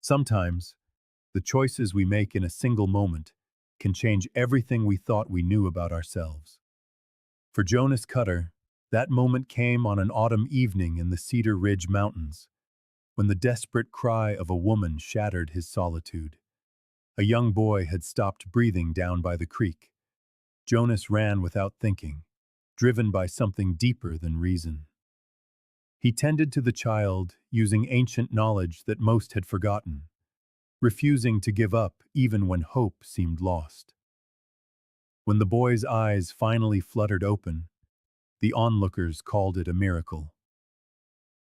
Sometimes, the choices we make in a single moment can change everything we thought we knew about ourselves. For Jonas Cutter, that moment came on an autumn evening in the Cedar Ridge Mountains, when the desperate cry of a woman shattered his solitude. A young boy had stopped breathing down by the creek. Jonas ran without thinking, driven by something deeper than reason. He tended to the child, using ancient knowledge that most had forgotten, refusing to give up even when hope seemed lost. When the boy's eyes finally fluttered open, the onlookers called it a miracle.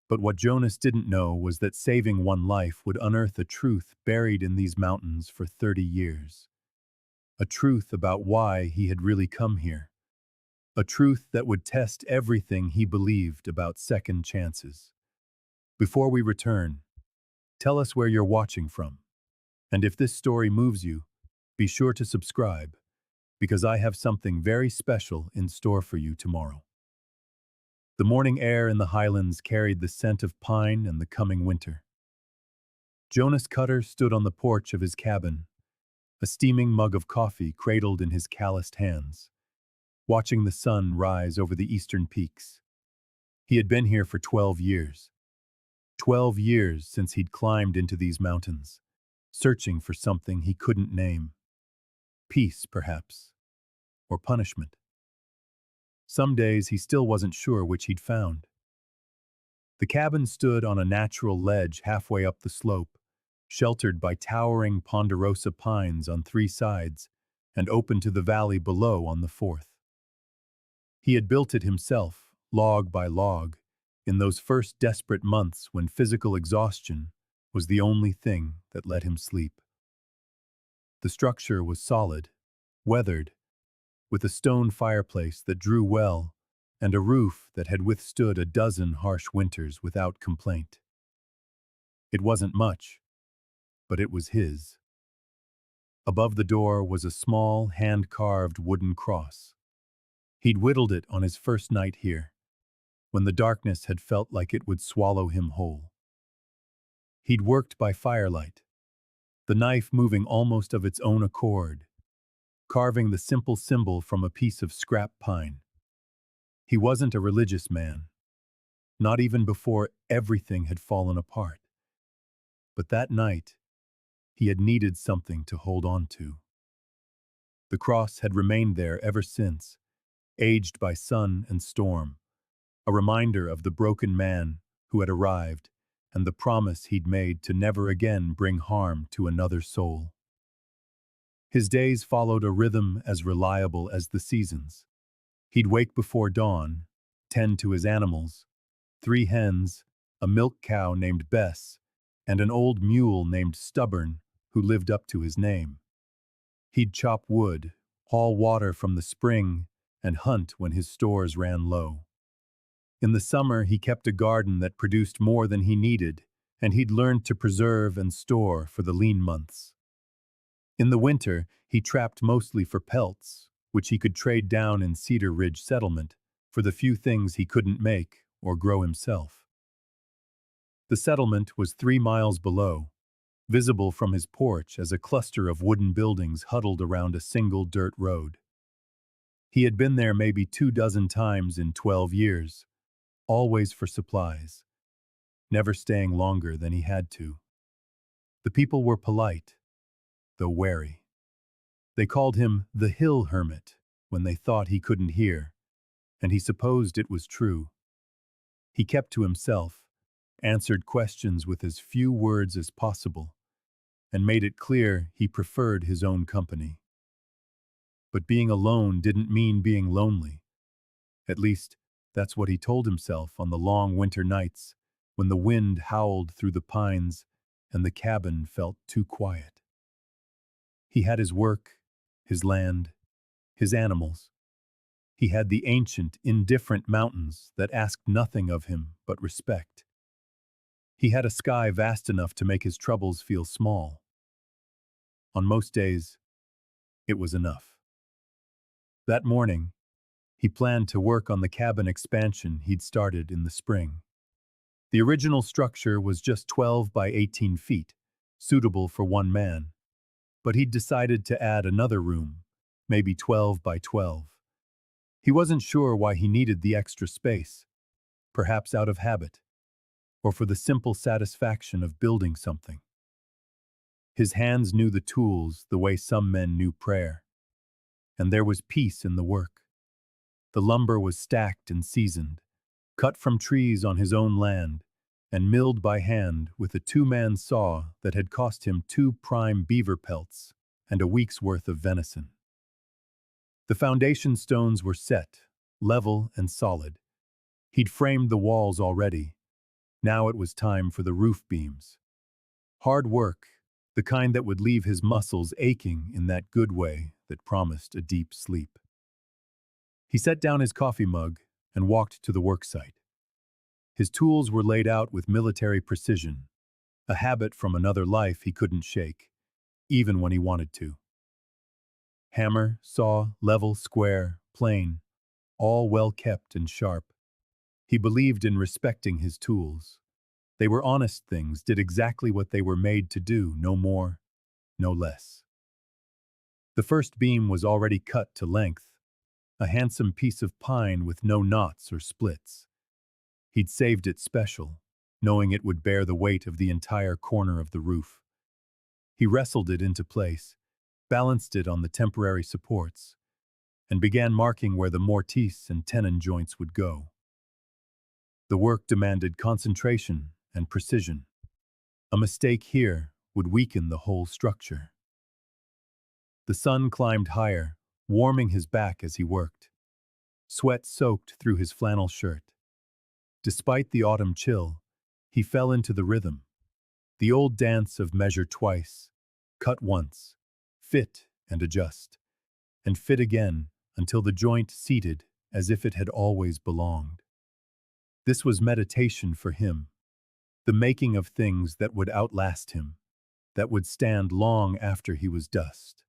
But what Jonas didn't know was that saving one life would unearth a truth buried in these mountains for 30 years. A truth about why he had really come here. A truth that would test everything he believed about second chances. Before we return, tell us where you're watching from. And if this story moves you, be sure to subscribe, because I have something very special in store for you tomorrow. The morning air in the highlands carried the scent of pine and the coming winter. Jonas Cutter stood on the porch of his cabin, a steaming mug of coffee cradled in his calloused hands, watching the sun rise over the eastern peaks. He had been here for 12 years. 12 years since he'd climbed into these mountains, searching for something he couldn't name. Peace, perhaps, or punishment. Some days he still wasn't sure which he'd found. The cabin stood on a natural ledge halfway up the slope, sheltered by towering ponderosa pines on 3 sides and open to the valley below on the 4th. He had built it himself, log by log, in those first desperate months when physical exhaustion was the only thing that let him sleep. The structure was solid, weathered, with a stone fireplace that drew well and a roof that had withstood a dozen harsh winters without complaint. It wasn't much, but it was his. Above the door was a small, hand-carved wooden cross. He'd whittled it on his first night here, when the darkness had felt like it would swallow him whole. He'd worked by firelight, the knife moving almost of its own accord, carving the simple symbol from a piece of scrap pine. He wasn't a religious man, not even before everything had fallen apart. But that night, he had needed something to hold on to. The cross had remained there ever since, aged by sun and storm, a reminder of the broken man who had arrived and the promise he'd made to never again bring harm to another soul. His days followed a rhythm as reliable as the seasons. He'd wake before dawn, tend to his animals, 3 hens, a milk cow named Bess, and an old mule named Stubborn who lived up to his name. He'd chop wood, haul water from the spring, and hunt when his stores ran low. In the summer, he kept a garden that produced more than he needed, and he'd learned to preserve and store for the lean months. In the winter, he trapped mostly for pelts, which he could trade down in Cedar Ridge settlement for the few things he couldn't make or grow himself. The settlement was 3 miles below, visible from his porch as a cluster of wooden buildings huddled around a single dirt road. He had been there maybe 24 times in 12 years, always for supplies, never staying longer than he had to. The people were polite, though wary. They called him the hill hermit when they thought he couldn't hear, and he supposed it was true. He kept to himself, answered questions with as few words as possible, and made it clear he preferred his own company. But being alone didn't mean being lonely. At least, that's what he told himself on the long winter nights when the wind howled through the pines and the cabin felt too quiet. He had his work, his land, his animals. He had the ancient, indifferent mountains that asked nothing of him but respect. He had a sky vast enough to make his troubles feel small. On most days, it was enough. That morning, he planned to work on the cabin expansion he'd started in the spring. The original structure was just 12 by 18 feet, suitable for one man, but he'd decided to add another room, maybe 12 by 12. He wasn't sure why he needed the extra space, perhaps out of habit, or for the simple satisfaction of building something. His hands knew the tools the way some men knew prayer, and there was peace in the work. The lumber was stacked and seasoned, cut from trees on his own land, and milled by hand with a two-man saw that had cost him 2 prime beaver pelts and a week's worth of venison. The foundation stones were set, level and solid. He'd framed the walls already. Now it was time for the roof beams. Hard work, the kind that would leave his muscles aching in that good way that promised a deep sleep. He set down his coffee mug and walked to the worksite. His tools were laid out with military precision, a habit from another life he couldn't shake, even when he wanted to. Hammer, saw, level, square, plane, all well kept and sharp. He believed in respecting his tools. They were honest things, did exactly what they were made to do, no more, no less. The first beam was already cut to length, a handsome piece of pine with no knots or splits. He'd saved it special, knowing it would bear the weight of the entire corner of the roof. He wrestled it into place, balanced it on the temporary supports, and began marking where the mortise and tenon joints would go. The work demanded concentration and precision. A mistake here would weaken the whole structure. The sun climbed higher, warming his back as he worked. Sweat soaked through his flannel shirt. Despite the autumn chill, he fell into the rhythm. The old dance of measure twice, cut once, fit and adjust, and fit again until the joint seated as if it had always belonged. This was meditation for him, the making of things that would outlast him, that would stand long after he was dust.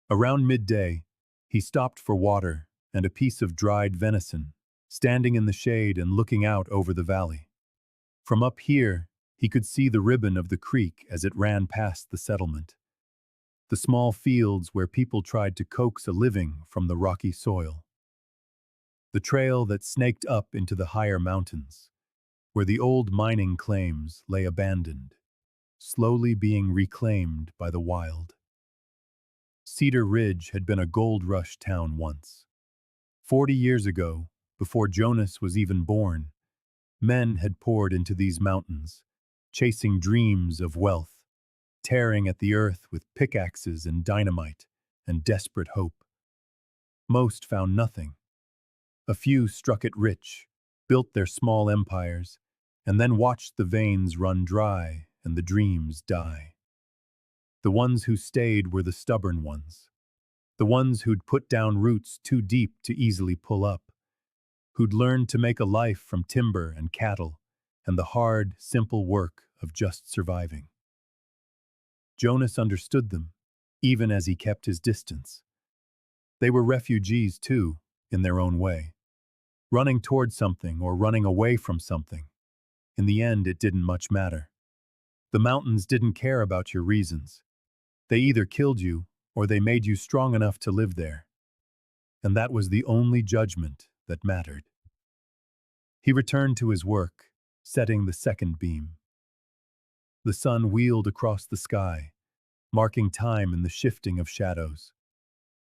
Around midday, he stopped for water and a piece of dried venison, standing in the shade and looking out over the valley. From up here, he could see the ribbon of the creek as it ran past the settlement, the small fields where people tried to coax a living from the rocky soil, the trail that snaked up into the higher mountains, where the old mining claims lay abandoned, slowly being reclaimed by the wild. Cedar Ridge had been a gold rush town once. 40 years ago, before Jonas was even born, men had poured into these mountains, chasing dreams of wealth, tearing at the earth with pickaxes and dynamite and desperate hope. Most found nothing. A few struck it rich, built their small empires, and then watched the veins run dry and the dreams die. The ones who stayed were the stubborn ones, the ones who'd put down roots too deep to easily pull up, who'd learned to make a life from timber and cattle and the hard, simple work of just surviving. Jonas understood them, even as he kept his distance. They were refugees, too, in their own way, running toward something or running away from something. In the end, it didn't much matter. The mountains didn't care about your reasons. They either killed you or they made you strong enough to live there. And that was the only judgment that mattered. He returned to his work, setting the second beam. The sun wheeled across the sky, marking time in the shifting of shadows.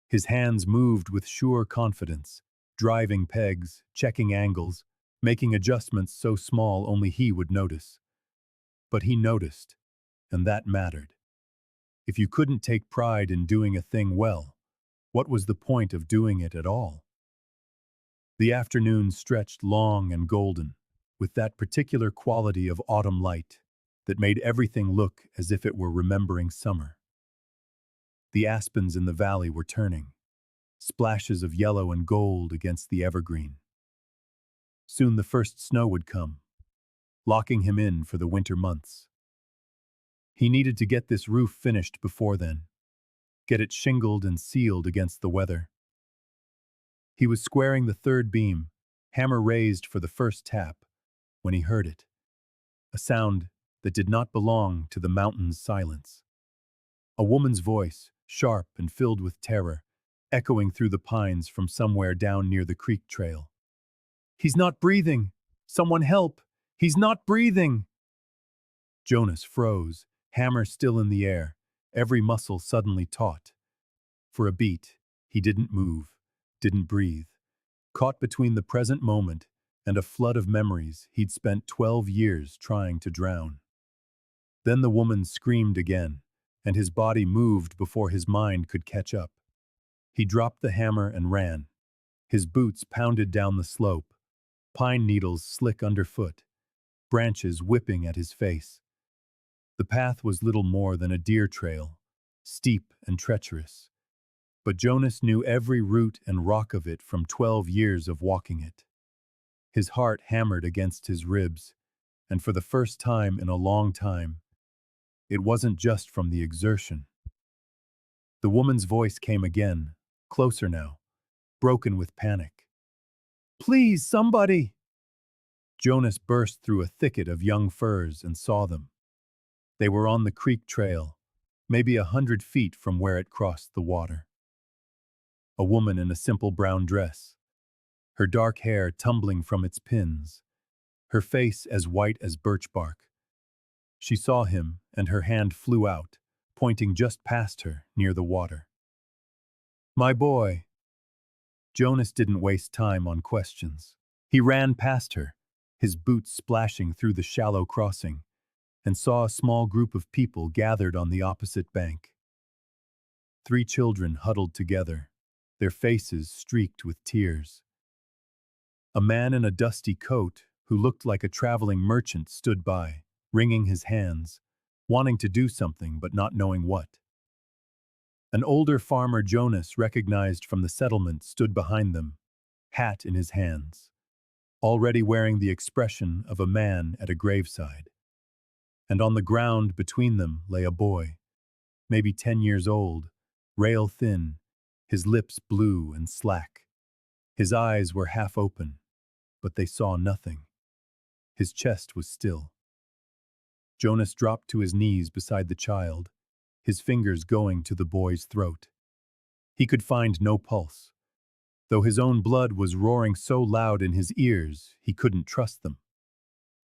His hands moved with sure confidence, driving pegs, checking angles, making adjustments so small only he would notice. But he noticed, and that mattered. If you couldn't take pride in doing a thing well, what was the point of doing it at all? The afternoon stretched long and golden, with that particular quality of autumn light that made everything look as if it were remembering summer. The aspens in the valley were turning, splashes of yellow and gold against the evergreen. Soon the first snow would come, locking him in for the winter months. He needed to get this roof finished before then, get it shingled and sealed against the weather. He was squaring the third beam, hammer raised for the first tap, when he heard it. A sound that did not belong to the mountain's silence. A woman's voice, sharp and filled with terror, echoing through the pines from somewhere down near the creek trail. "He's not breathing! Someone help! He's not breathing!" Jonas froze, hammer still in the air, every muscle suddenly taut. For a beat, he didn't move, didn't breathe, caught between the present moment and a flood of memories he'd spent 12 years trying to drown. Then the woman screamed again, and his body moved before his mind could catch up. He dropped the hammer and ran. His boots pounded down the slope, pine needles slick underfoot, branches whipping at his face. The path was little more than a deer trail, steep and treacherous. But Jonas knew every root and rock of it from 12 years of walking it. His heart hammered against his ribs, and for the first time in a long time, it wasn't just from the exertion. The woman's voice came again, closer now, broken with panic. "Please, somebody!" Jonas burst through a thicket of young firs and saw them. They were on the creek trail, maybe 100 feet from where it crossed the water. A woman in a simple brown dress, her dark hair tumbling from its pins, her face as white as birch bark. She saw him, and her hand flew out, pointing just past her, near the water. "My boy!" Jonas didn't waste time on questions. He ran past her, his boots splashing through the shallow crossing, and saw a small group of people gathered on the opposite bank. 3 children huddled together, their faces streaked with tears. A man in a dusty coat, who looked like a traveling merchant, stood by, wringing his hands, wanting to do something but not knowing what. An older farmer Jonas recognized from the settlement stood behind them, hat in his hands, already wearing the expression of a man at a graveside. And on the ground between them lay a boy, maybe 10 years old, rail thin, his lips blue and slack. His eyes were half open, but they saw nothing. His chest was still. Jonas dropped to his knees beside the child, his fingers going to the boy's throat. He could find no pulse, though his own blood was roaring so loud in his ears he couldn't trust them.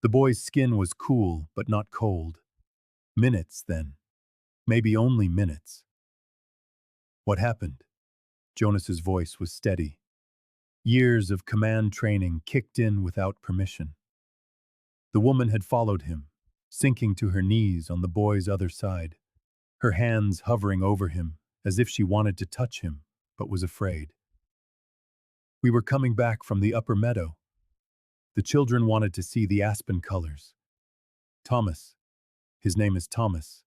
The boy's skin was cool but not cold. Minutes, then. Maybe only minutes. "What happened?" Jonas's voice was steady. Years of command training kicked in without permission. The woman had followed him, sinking to her knees on the boy's other side, her hands hovering over him as if she wanted to touch him, but was afraid. "We were coming back from the upper meadow. The children wanted to see the aspen colors. Thomas, his name is Thomas.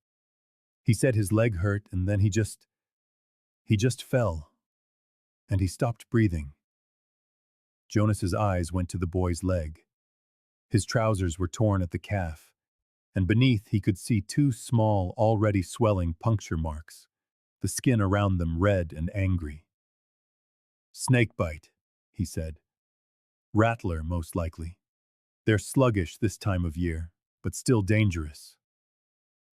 He said his leg hurt and then he just fell, and he stopped breathing." Jonas's eyes went to the boy's leg. His trousers were torn at the calf, and beneath he could see 2 small, already swelling puncture marks, the skin around them red and angry. "Snake bite," he said. "Rattler, most likely. They're sluggish this time of year, but still dangerous."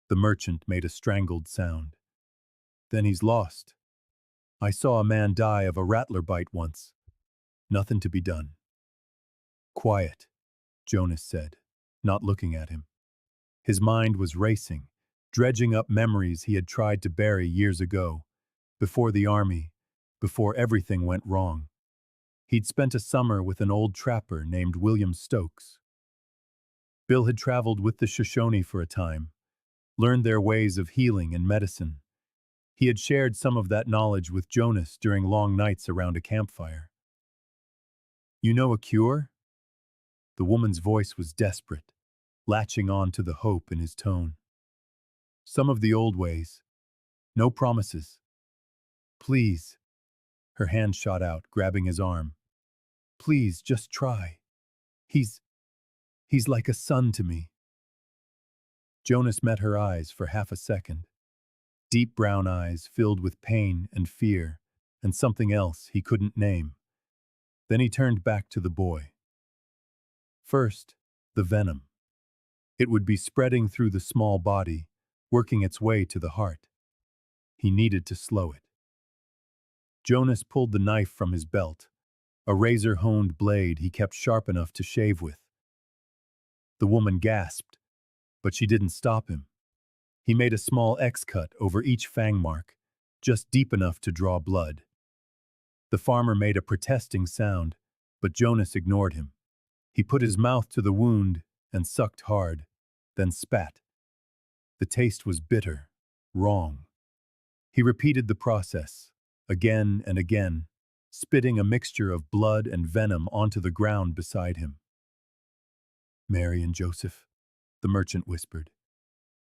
The merchant made a strangled sound. "Then he's lost. I saw a man die of a rattler bite once. Nothing to be done." "Quiet," Jonas said, not looking at him. His mind was racing, dredging up memories he had tried to bury years ago, before the army, before everything went wrong. He'd spent a summer with an old trapper named William Stokes. Bill had traveled with the Shoshone for a time, learned their ways of healing and medicine. He had shared some of that knowledge with Jonas during long nights around a campfire. "You know a cure?" The woman's voice was desperate, latching on to the hope in his tone. "Some of the old ways. No promises. Please." Her hand shot out, grabbing his arm. "Please, just try. He's like a son to me." Jonas met her eyes for half a second. Deep brown eyes filled with pain and fear, and something else he couldn't name. Then he turned back to the boy. "First, the venom. It would be spreading through the small body, working its way to the heart. He needed to slow it. Jonas pulled the knife from his belt, a razor-honed blade he kept sharp enough to shave with. The woman gasped, but she didn't stop him. He made a small X-cut over each fang mark, just deep enough to draw blood. The farmer made a protesting sound, but Jonas ignored him. He put his mouth to the wound and sucked hard, then spat. The taste was bitter, wrong. He repeated the process, again and again, spitting a mixture of blood and venom onto the ground beside him. "Mary and Joseph," the merchant whispered.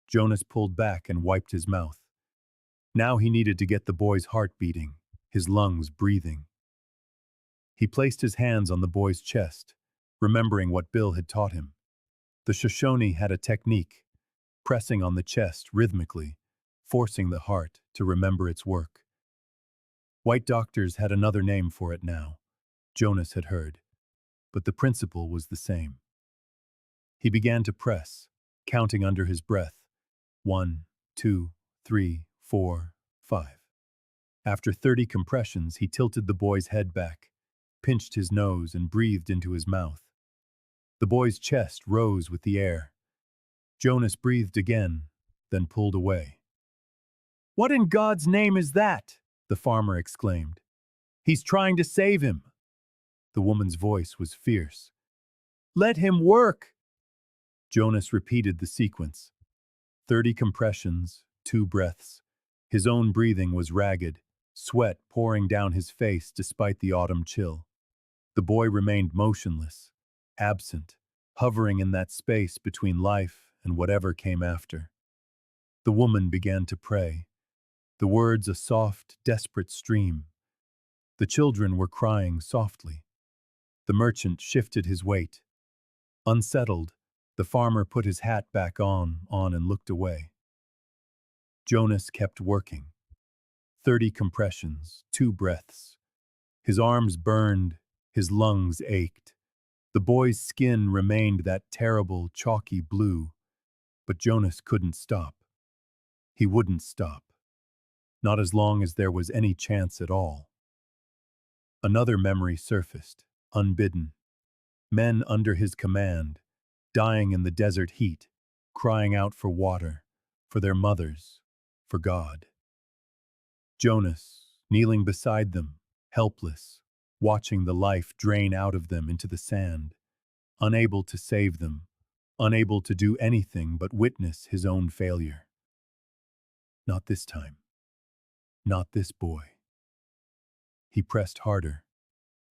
Jonas pulled back and wiped his mouth. Now he needed to get the boy's heart beating, his lungs breathing. He placed his hands on the boy's chest, remembering what Bill had taught him. The Shoshone had a technique, pressing on the chest rhythmically, forcing the heart to remember its work. White doctors had another name for it now, Jonas had heard, but the principle was the same. He began to press, counting under his breath. 1, 2, 3, 4, 5. After 30 compressions, he tilted the boy's head back, pinched his nose, and breathed into his mouth. The boy's chest rose with the air. Jonas breathed again, then pulled away. "What in God's name is that?" the farmer exclaimed. "He's trying to save him." The woman's voice was fierce. "Let him work!" Jonas repeated the sequence. 30 compressions, 2 breaths. His own breathing was ragged, sweat pouring down his face despite the autumn chill. The boy remained motionless, absent, hovering in that space between life and whatever came after. The woman began to pray, the words a soft, desperate stream. The children were crying softly. The merchant shifted his weight. Unsettled, the farmer put his hat back on and looked away. Jonas kept working. 30 compressions, 2 breaths. His arms burned, his lungs ached. The boy's skin remained that terrible, chalky blue, but Jonas couldn't stop. He wouldn't stop. Not as long as there was any chance at all. Another memory surfaced, unbidden. Men under his command, dying in the desert heat, crying out for water, for their mothers, for God. Jonas, kneeling beside them, helpless, watching the life drain out of them into the sand, unable to save them, unable to do anything but witness his own failure. Not this time. Not this boy. He pressed harder,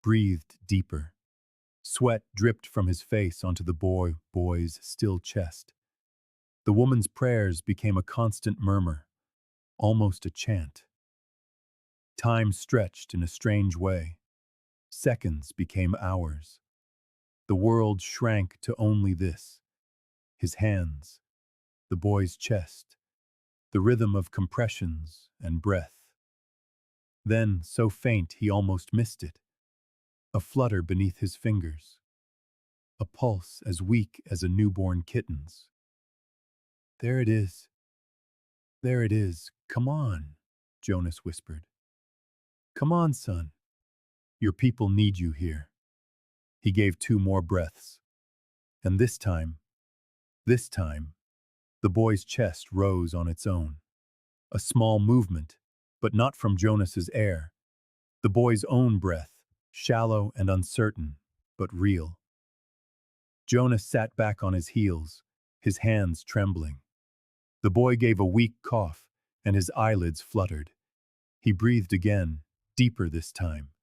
breathed deeper. Sweat dripped from his face onto the boy's still chest. The woman's prayers became a constant murmur, almost a chant. Time stretched in a strange way. Seconds became hours. The world shrank to only this: his hands, the boy's chest, the rhythm of compressions and breath. Then, so faint he almost missed it, a flutter beneath his fingers, a pulse as weak as a newborn kitten's. "There it is. There it is. Come on," Jonas whispered. "Come on, son. Your people need you here." He gave 2 more breaths. And this time, the boy's chest rose on its own. A small movement, but not from Jonas's air. The boy's own breath, shallow and uncertain, but real. Jonas sat back on his heels, his hands trembling. The boy gave a weak cough, and his eyelids fluttered. He breathed again, deeper this time.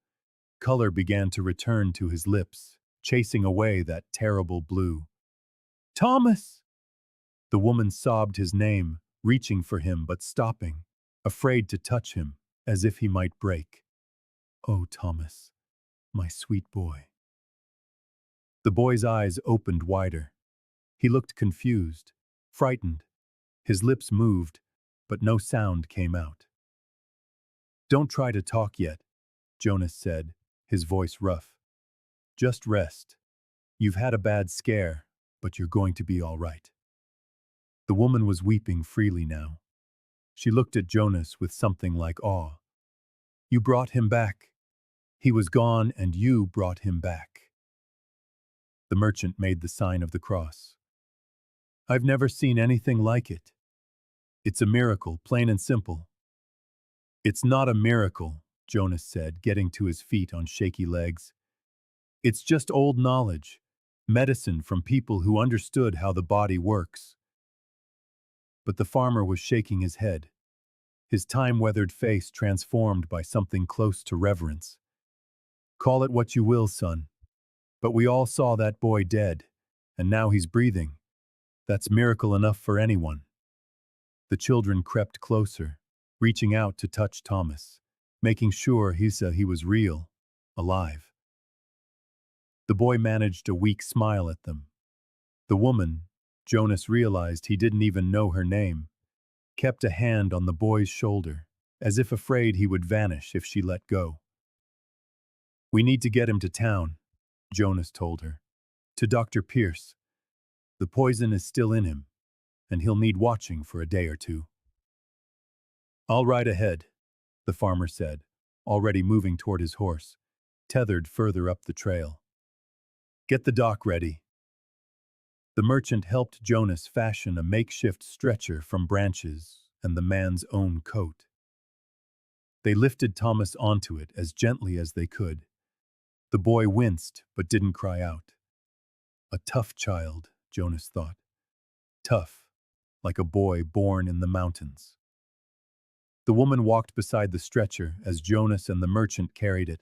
Color began to return to his lips, chasing away that terrible blue. "Thomas!" The woman sobbed his name, reaching for him but stopping, afraid to touch him, as if he might break. "Oh, Thomas, my sweet boy." The boy's eyes opened wider. He looked confused, frightened. His lips moved, but no sound came out. "Don't try to talk yet," Jonas said, his voice rough. "Just rest. You've had a bad scare, but you're going to be all right." The woman was weeping freely now. She looked at Jonas with something like awe. You brought him back. He was gone and you brought him back. The merchant made the sign of the cross. I've never seen anything like it. It's a miracle, plain and simple. It's not a miracle, Jonas said, getting to his feet on shaky legs. It's just old knowledge, medicine from people who understood how the body works. But the farmer was shaking his head, his time-weathered face transformed by something close to reverence. Call it what you will, son. But we all saw that boy dead, and now he's breathing. That's miracle enough for anyone. The children crept closer, reaching out to touch Thomas, making sure he was real, alive. The boy managed a weak smile at them. The woman, Jonas realized he didn't even know her name, kept a hand on the boy's shoulder, as if afraid he would vanish if she let go. We need to get him to town, Jonas told her. To Dr. Pierce. The poison is still in him, and he'll need watching for a day or two. I'll ride ahead, the farmer said, already moving toward his horse, tethered further up the trail. Get the dock ready. The merchant helped Jonas fashion a makeshift stretcher from branches and the man's own coat. They lifted Thomas onto it as gently as they could. The boy winced but didn't cry out. A tough child, Jonas thought. Tough, like a boy born in the mountains. The woman walked beside the stretcher as Jonas and the merchant carried it.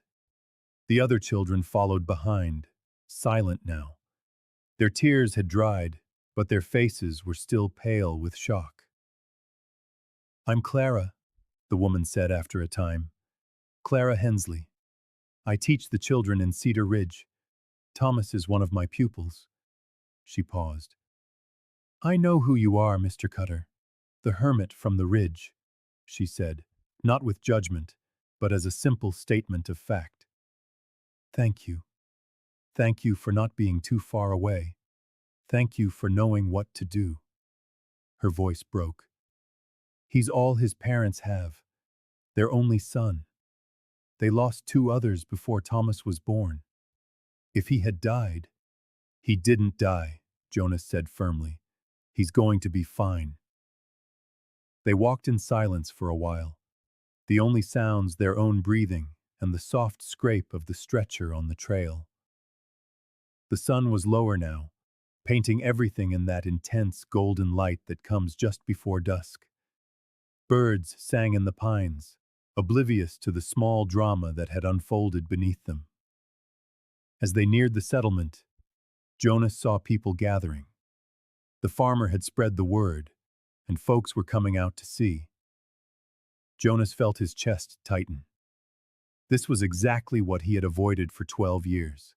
The other children followed behind, silent now. Their tears had dried, but their faces were still pale with shock. I'm Clara, the woman said after a time. Clara Hensley. I teach the children in Cedar Ridge. Thomas is one of my pupils. She paused. I know who you are, Mr. Cutter. The hermit from the ridge, she said, not with judgment, but as a simple statement of fact. Thank you. Thank you for not being too far away. Thank you for knowing what to do. Her voice broke. He's all his parents have. Their only son. They lost 2 others before Thomas was born. If he had died... He didn't die, Jonas said firmly. He's going to be fine. They walked in silence for a while. The only sounds their own breathing and the soft scrape of the stretcher on the trail. The sun was lower now, painting everything in that intense golden light that comes just before dusk. Birds sang in the pines, oblivious to the small drama that had unfolded beneath them. As they neared the settlement, Jonas saw people gathering. The farmer had spread the word, and folks were coming out to see. Jonas felt his chest tighten. This was exactly what he had avoided for 12 years.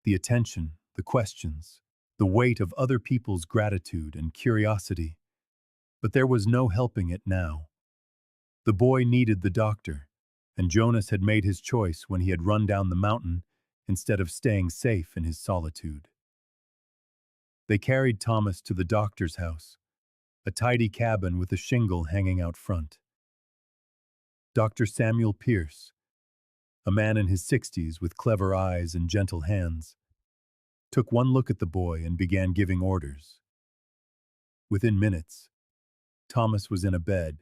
The attention, the questions, the weight of other people's gratitude and curiosity. But there was no helping it now. The boy needed the doctor, and Jonas had made his choice when he had run down the mountain instead of staying safe in his solitude. They carried Thomas to the doctor's house, a tidy cabin with a shingle hanging out front. Dr. Samuel Pierce, a man in his 60s with clever eyes and gentle hands, took one look at the boy and began giving orders. Within minutes, Thomas was in a bed,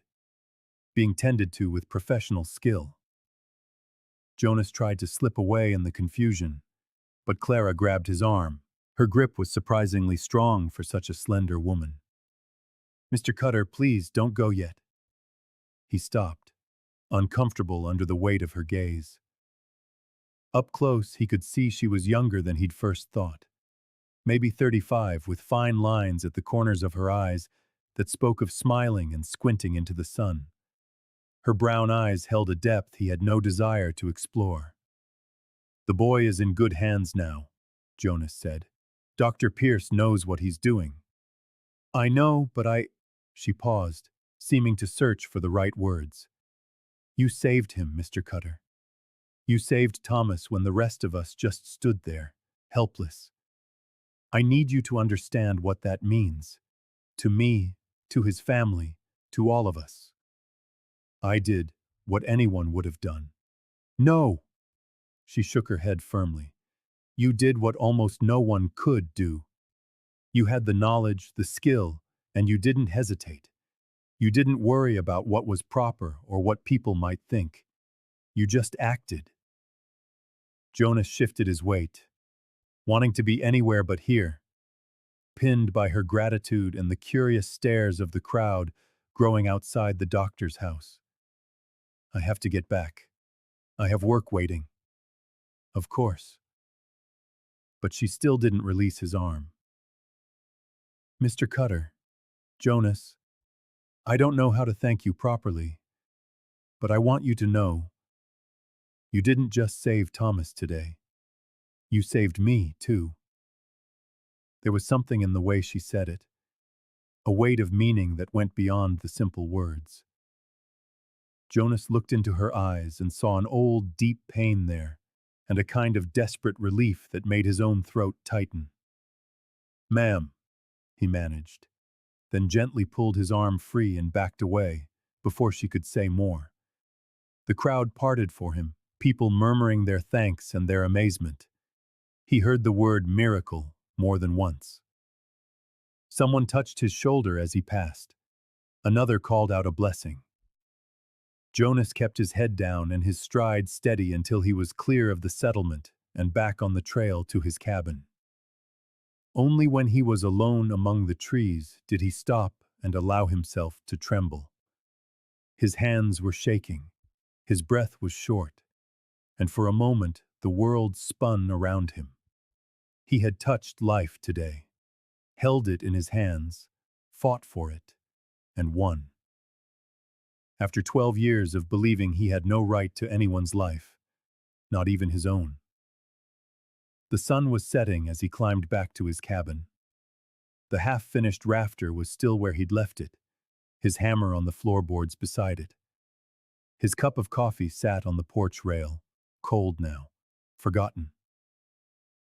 being tended to with professional skill. Jonas tried to slip away in the confusion, but Clara grabbed his arm. Her grip was surprisingly strong for such a slender woman. Mr. Cutter, please don't go yet. He stopped, uncomfortable under the weight of her gaze. Up close, he could see she was younger than he'd first thought. Maybe 35, with fine lines at the corners of her eyes that spoke of smiling and squinting into the sun. Her brown eyes held a depth he had no desire to explore. The boy is in good hands now, Jonas said. Dr. Pierce knows what he's doing. I know, but She paused, seeming to search for the right words. You saved him, Mr. Cutter. You saved Thomas when the rest of us just stood there, helpless. I need you to understand what that means. To me, to his family, to all of us. I did what anyone would have done. No! She shook her head firmly. You did what almost no one could do. You had the knowledge, the skill, and you didn't hesitate. You didn't worry about what was proper or what people might think. You just acted. Jonas shifted his weight, wanting to be anywhere but here, pinned by her gratitude and the curious stares of the crowd growing outside the doctor's house. I have to get back. I have work waiting. Of course. But she still didn't release his arm. Mr. Cutter, Jonas, I don't know how to thank you properly, but I want you to know you didn't just save Thomas today. You saved me, too. There was something in the way she said it, a weight of meaning that went beyond the simple words. Jonas looked into her eyes and saw an old, deep pain there, and a kind of desperate relief that made his own throat tighten. Ma'am, he managed, then gently pulled his arm free and backed away, before she could say more. The crowd parted for him, people murmuring their thanks and their amazement. He heard the word miracle more than once. Someone touched his shoulder as he passed. Another called out a blessing. Jonas kept his head down and his stride steady until he was clear of the settlement and back on the trail to his cabin. Only when he was alone among the trees did he stop and allow himself to tremble. His hands were shaking, his breath was short, and for a moment the world spun around him. He had touched life today, held it in his hands, fought for it, and won. After 12 years of believing he had no right to anyone's life, not even his own. The sun was setting as he climbed back to his cabin. The half-finished rafter was still where he'd left it, his hammer on the floorboards beside it. His cup of coffee sat on the porch rail, cold now, forgotten.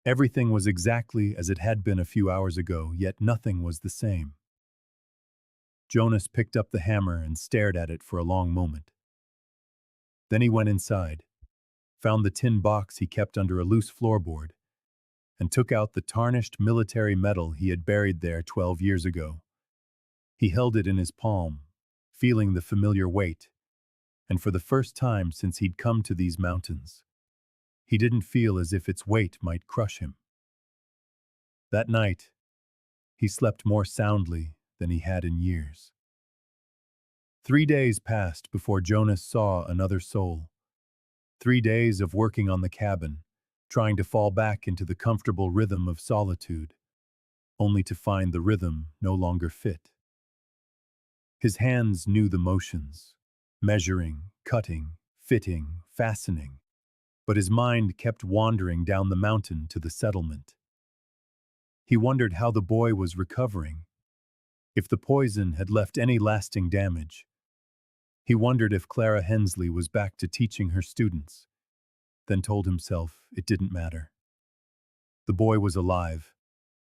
Everything was exactly as it had been a few hours ago, yet nothing was the same. Jonas picked up the hammer and stared at it for a long moment. Then he went inside, found the tin box he kept under a loose floorboard, and took out the tarnished military medal he had buried there 12 years ago. He held it in his palm, feeling the familiar weight, and for the first time since he'd come to these mountains, he didn't feel as if its weight might crush him. That night, he slept more soundly than he had in years. 3 days passed before Jonas saw another soul. 3 days of working on the cabin, trying to fall back into the comfortable rhythm of solitude, only to find the rhythm no longer fit. His hands knew the motions, measuring, cutting, fitting, fastening, but his mind kept wandering down the mountain to the settlement. He wondered how the boy was recovering, if the poison had left any lasting damage. He wondered if Clara Hensley was back to teaching her students, then told himself it didn't matter. The boy was alive,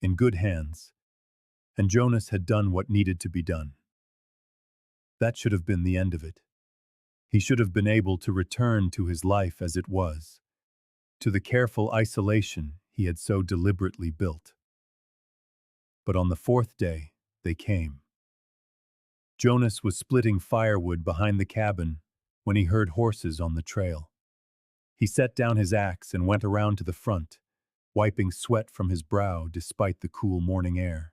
in good hands, and Jonas had done what needed to be done. That should have been the end of it. He should have been able to return to his life as it was, to the careful isolation he had so deliberately built. But on the 4th day, they came. Jonas was splitting firewood behind the cabin when he heard horses on the trail. He set down his axe and went around to the front, wiping sweat from his brow despite the cool morning air.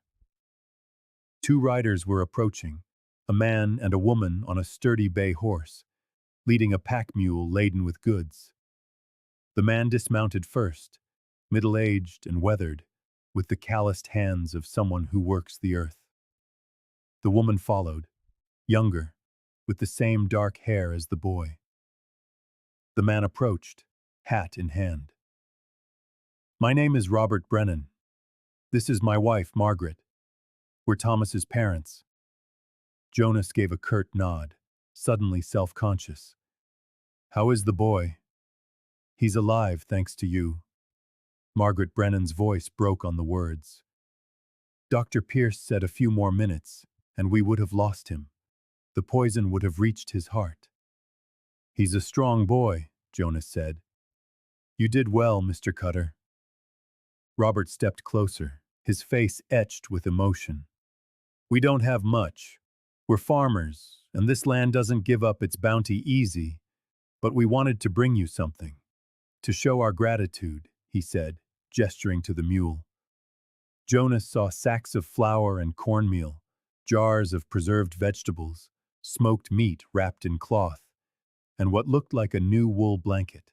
2 riders were approaching, a man and a woman on a sturdy bay horse, leading a pack mule laden with goods. The man dismounted first, middle-aged and weathered, with the calloused hands of someone who works the earth. The woman followed, younger, with the same dark hair as the boy. The man approached, hat in hand. "My name is Robert Brennan. This is my wife, Margaret. We're Thomas's parents." Jonas gave a curt nod, suddenly self-conscious. "How is the boy?" "He's alive, thanks to you." Margaret Brennan's voice broke on the words. Dr. Pierce said a few more minutes, and we would have lost him. The poison would have reached his heart. He's a strong boy, Jonas said. You did well, Mr. Cutter. Robert stepped closer, his face etched with emotion. We don't have much. We're farmers, and this land doesn't give up its bounty easy, but we wanted to bring you something. To show our gratitude, he said, gesturing to the mule. Jonas saw sacks of flour and cornmeal, jars of preserved vegetables, smoked meat wrapped in cloth, and what looked like a new wool blanket.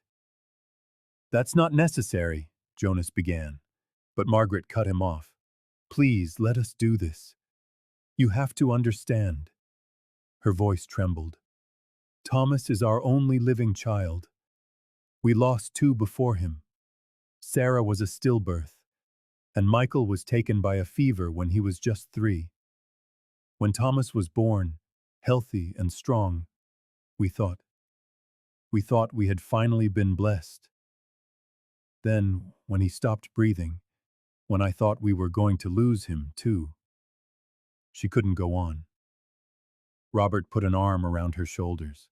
That's not necessary, Jonas began, but Margaret cut him off. Please, let us do this. You have to understand. Her voice trembled. Thomas is our only living child. We lost 2 before him. Sarah was a stillbirth, and Michael was taken by a fever when he was just 3. When Thomas was born, healthy and strong, we thought we had finally been blessed. Then, when he stopped breathing, when I thought we were going to lose him, too. She couldn't go on. Robert put an arm around her shoulders.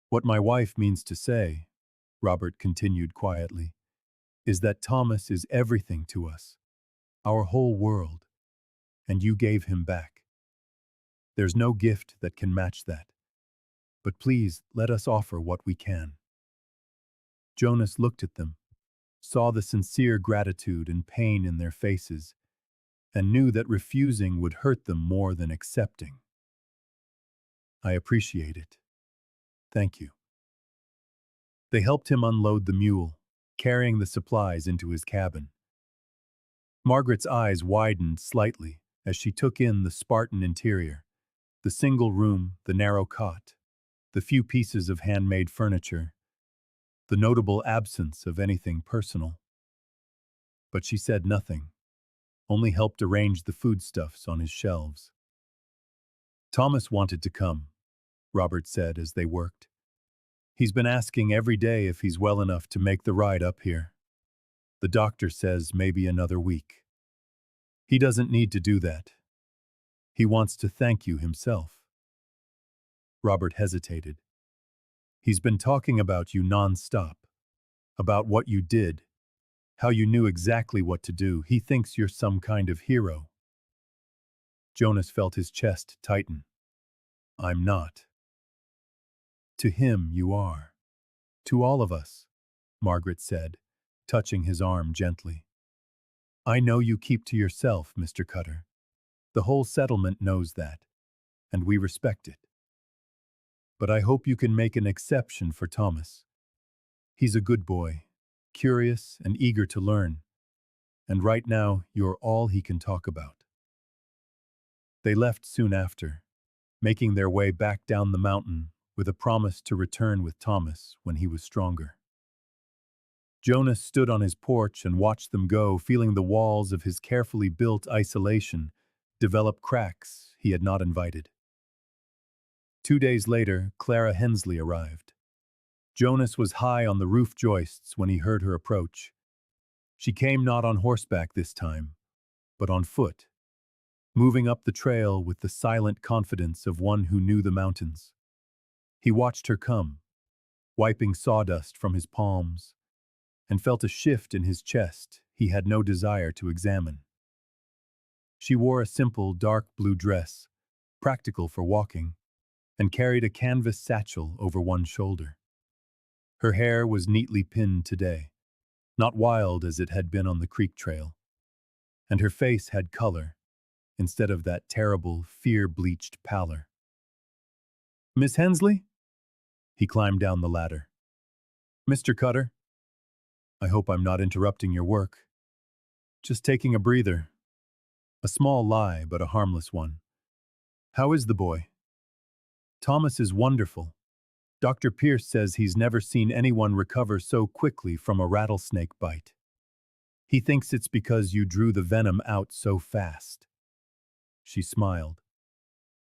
What my wife means to say, Robert continued quietly, is that Thomas is everything to us, our whole world, and you gave him back. There's no gift that can match that. But please, let us offer what we can. Jonas looked at them, saw the sincere gratitude and pain in their faces, and knew that refusing would hurt them more than accepting. I appreciate it. Thank you. They helped him unload the mule, carrying the supplies into his cabin. Margaret's eyes widened slightly as she took in the Spartan interior, the single room, the narrow cot, the few pieces of handmade furniture, the notable absence of anything personal. But she said nothing, only helped arrange the foodstuffs on his shelves. Thomas wanted to come, Robert said as they worked. He's been asking every day if he's well enough to make the ride up here. The doctor says maybe another week. He doesn't need to do that. He wants to thank you himself. Robert hesitated. He's been talking about you non-stop, about what you did, how you knew exactly what to do. He thinks you're some kind of hero. Jonas felt his chest tighten. I'm not. To him you are. To all of us, Margaret said, touching his arm gently. I know you keep to yourself, Mr. Cutter. The whole settlement knows that, and we respect it. But I hope you can make an exception for Thomas. He's a good boy, curious and eager to learn, and right now you're all he can talk about. They left soon after, making their way back down the mountain with a promise to return with Thomas when he was stronger. Jonas stood on his porch and watched them go, feeling the walls of his carefully built isolation develop cracks he had not invited. 2 days later, Clara Hensley arrived. Jonas was high on the roof joists when he heard her approach. She came not on horseback this time, but on foot, moving up the trail with the silent confidence of one who knew the mountains. He watched her come, wiping sawdust from his palms, and felt a shift in his chest he had no desire to examine. She wore a simple dark blue dress, practical for walking, and carried a canvas satchel over one shoulder. Her hair was neatly pinned today, not wild as it had been on the creek trail, and her face had color, instead of that terrible, fear-bleached pallor. Miss Hensley? He climbed down the ladder. Mr. Cutter? I hope I'm not interrupting your work. Just taking a breather. A small lie, but a harmless one. How is the boy? Thomas is wonderful. Dr. Pierce says he's never seen anyone recover so quickly from a rattlesnake bite. He thinks it's because you drew the venom out so fast. She smiled.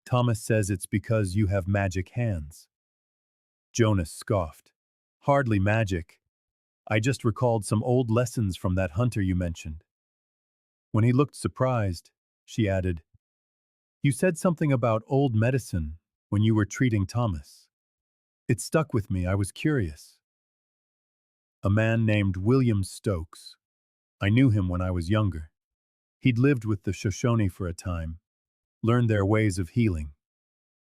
Thomas says it's because you have magic hands. Jonas scoffed. Hardly magic. I just recalled some old lessons from that hunter you mentioned. When he looked surprised, she added, "You said something about old medicine when you were treating Thomas. It stuck with me, I was curious." "A man named William Stokes. I knew him when I was younger. He'd lived with the Shoshone for a time, learned their ways of healing.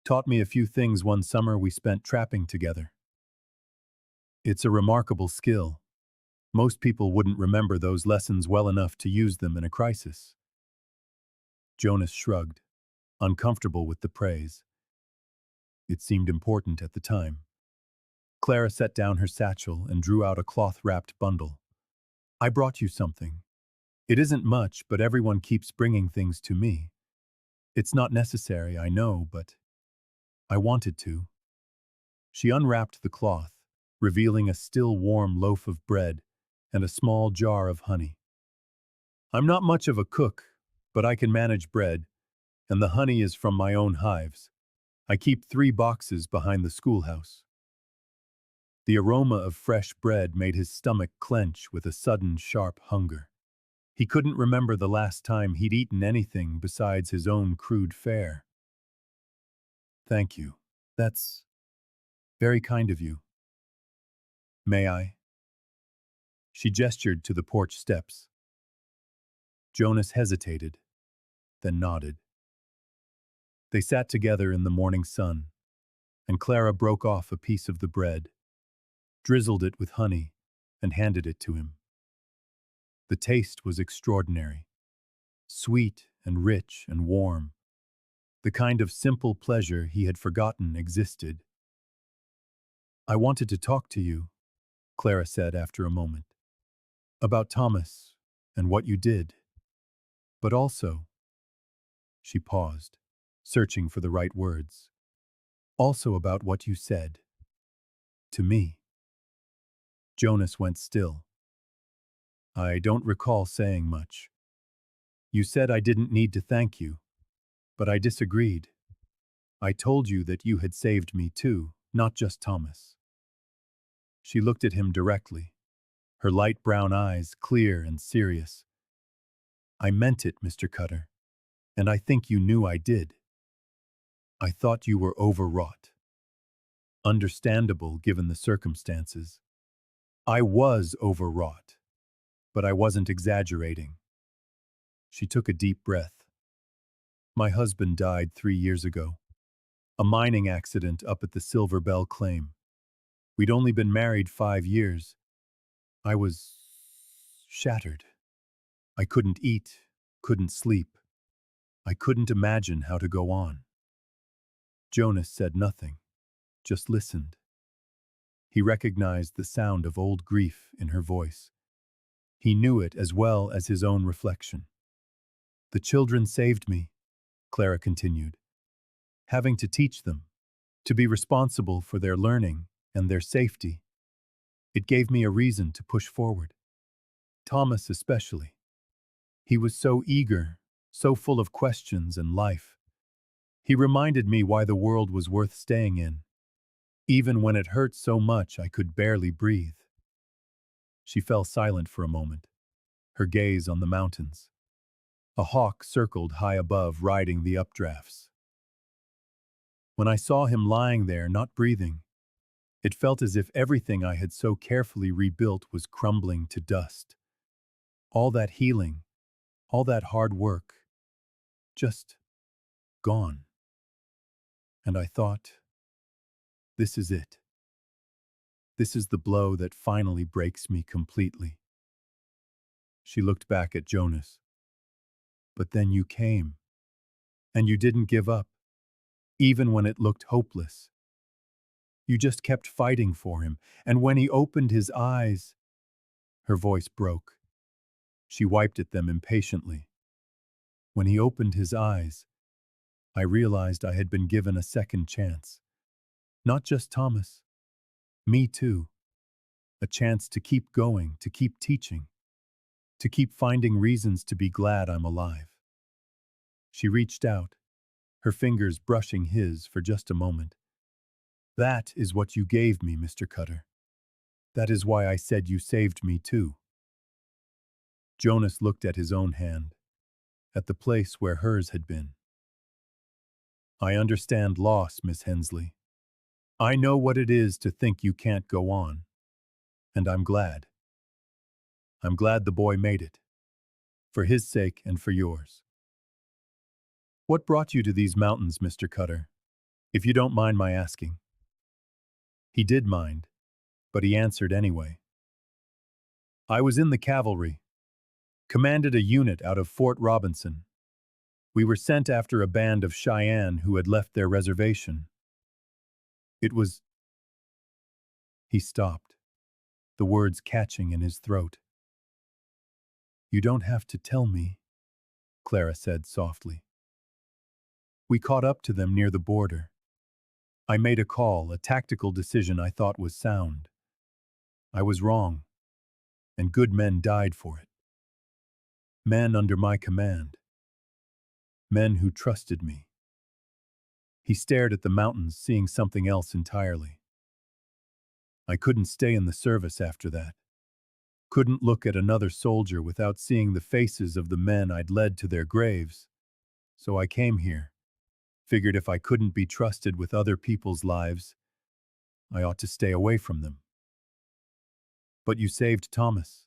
Taught me a few things one summer we spent trapping together. It's a remarkable skill. Most people wouldn't remember those lessons well enough to use them in a crisis." Jonas shrugged, uncomfortable with the praise. It seemed important at the time. Clara set down her satchel and drew out a cloth-wrapped bundle. "I brought you something. It isn't much, but everyone keeps bringing things to me. It's not necessary, I know, but I wanted to." She unwrapped the cloth, revealing a still warm loaf of bread and a small jar of honey. "I'm not much of a cook, but I can manage bread, and the honey is from my own hives. I keep 3 boxes behind the schoolhouse." The aroma of fresh bread made his stomach clench with a sudden, sharp hunger. He couldn't remember the last time he'd eaten anything besides his own crude fare. "Thank you. That's very kind of you. May I?" She gestured to the porch steps. Jonas hesitated, then nodded. They sat together in the morning sun, and Clara broke off a piece of the bread, drizzled it with honey, and handed it to him. The taste was extraordinary, sweet and rich and warm, the kind of simple pleasure he had forgotten existed. "I wanted to talk to you," Clara said after a moment, "about Thomas and what you did. But also," she paused, searching for the right words, "also about what you said. To me." Jonas went still. "I don't recall saying much. You said I didn't need to thank you, but I disagreed. I told you that you had saved me too, not just Thomas." She looked at him directly, her light brown eyes clear and serious. "I meant it, Mr. Cutter, and I think you knew I did. I thought you were overwrought. Understandable given the circumstances. I was overwrought, but I wasn't exaggerating." She took a deep breath. "My husband died 3 years ago. A mining accident up at the Silver Bell claim. We'd only been married 5 years. I was shattered. I couldn't eat, couldn't sleep. I couldn't imagine how to go on." Jonas said nothing, just listened. He recognized the sound of old grief in her voice. He knew it as well as his own reflection. "The children saved me," Clara continued. "Having to teach them, to be responsible for their learning and their safety. It gave me a reason to push forward. Thomas especially. He was so eager, so full of questions and life. He reminded me why the world was worth staying in, even when it hurt so much I could barely breathe." She fell silent for a moment, her gaze on the mountains. A hawk circled high above, riding the updrafts. "When I saw him lying there, not breathing, it felt as if everything I had so carefully rebuilt was crumbling to dust. All that healing, all that hard work, just gone. And I thought, this is it. This is the blow that finally breaks me completely." She looked back at Jonas. "But then you came, and you didn't give up, even when it looked hopeless. You just kept fighting for him, and when he opened his eyes—" Her voice broke. She wiped at them impatiently. "When he opened his eyes, I realized I had been given a second chance. Not just Thomas, me too. A chance to keep going, to keep teaching, to keep finding reasons to be glad I'm alive." She reached out, her fingers brushing his for just a moment. "That is what you gave me, Mr. Cutter. That is why I said you saved me too." Jonas looked at his own hand. at the place where hers had been. I understand loss, Miss Hensley. I know what it is to think you can't go on, and I'm glad. I'm glad the boy made it, for his sake and for yours. What brought you to these mountains, Mr. Cutter, if you don't mind my asking? He did mind, but he answered anyway. I was in the cavalry, commanded a unit out of Fort Robinson. We were sent after a band of Cheyenne who had left their reservation. It was... He stopped, the words catching in his throat. You don't have to tell me, Clara said softly. We caught up to them near the border. I made a call, a tactical decision I thought was sound. I was wrong, and good men died for it. Men under my command. Men who trusted me. He stared at the mountains, seeing something else entirely. I couldn't stay in the service after that. Couldn't look at another soldier without seeing the faces of the men I'd led to their graves. So I came here. Figured if I couldn't be trusted with other people's lives, I ought to stay away from them. But you saved Thomas.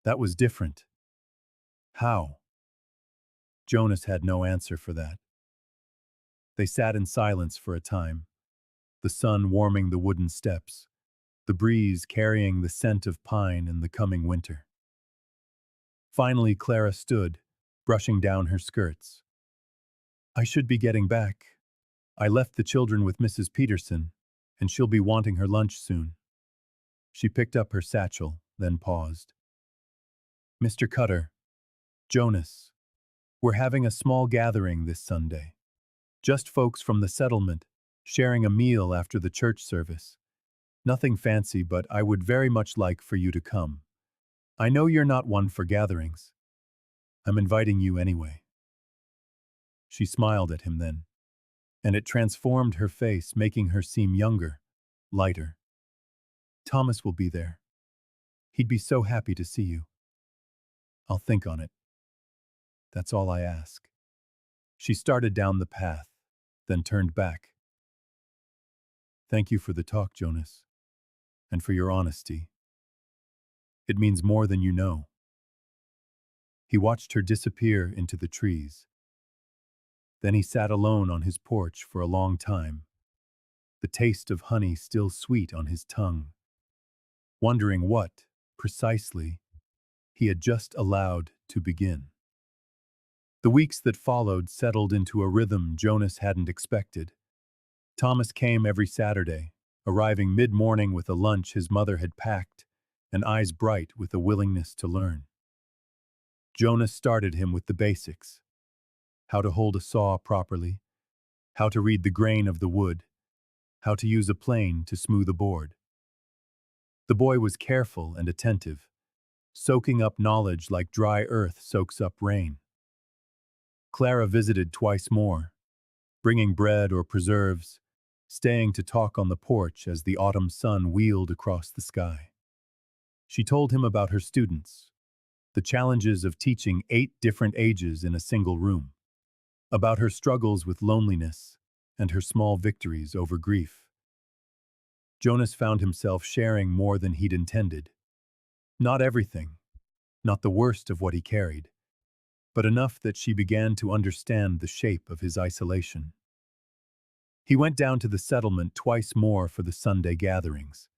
That was different. How? Jonas had no answer for that. They sat in silence for a time, the sun warming the wooden steps, the breeze carrying the scent of pine in the coming winter. Finally, Clara stood, brushing down her skirts. I should be getting back. I left the children with Mrs. Peterson, and she'll be wanting her lunch soon. She picked up her satchel, then paused. Mr. Cutter, Jonas, we're having a small gathering this Sunday. Just folks from the settlement, sharing a meal after the church service. Nothing fancy, but I would very much like for you to come. I know you're not one for gatherings. I'm inviting you anyway. She smiled at him then, and it transformed her face, making her seem younger, lighter. Thomas will be there. He'd be so happy to see you. I'll think on it. That's all I ask. She started down the path, then turned back. Thank you for the talk, Jonas, and for your honesty. It means more than you know. He watched her disappear into the trees. Then he sat alone on his porch for a long time, the taste of honey still sweet on his tongue, wondering what, precisely, he had just allowed to begin. The weeks that followed settled into a rhythm Jonas hadn't expected. Thomas came every Saturday, arriving mid-morning with a lunch his mother had packed, and eyes bright with a willingness to learn. Jonas started him with the basics: how to hold a saw properly, how to read the grain of the wood, how to use a plane to smooth a board. The boy was careful and attentive, soaking up knowledge like dry earth soaks up rain. Clara visited twice more, bringing bread or preserves, staying to talk on the porch as the autumn sun wheeled across the sky. She told him about her students, the challenges of teaching 8 different ages in a single room, about her struggles with loneliness and her small victories over grief. Jonas found himself sharing more than he'd intended. Not everything, not the worst of what he carried, but enough that she began to understand the shape of his isolation. He went down to the settlement twice more for the Sunday gatherings.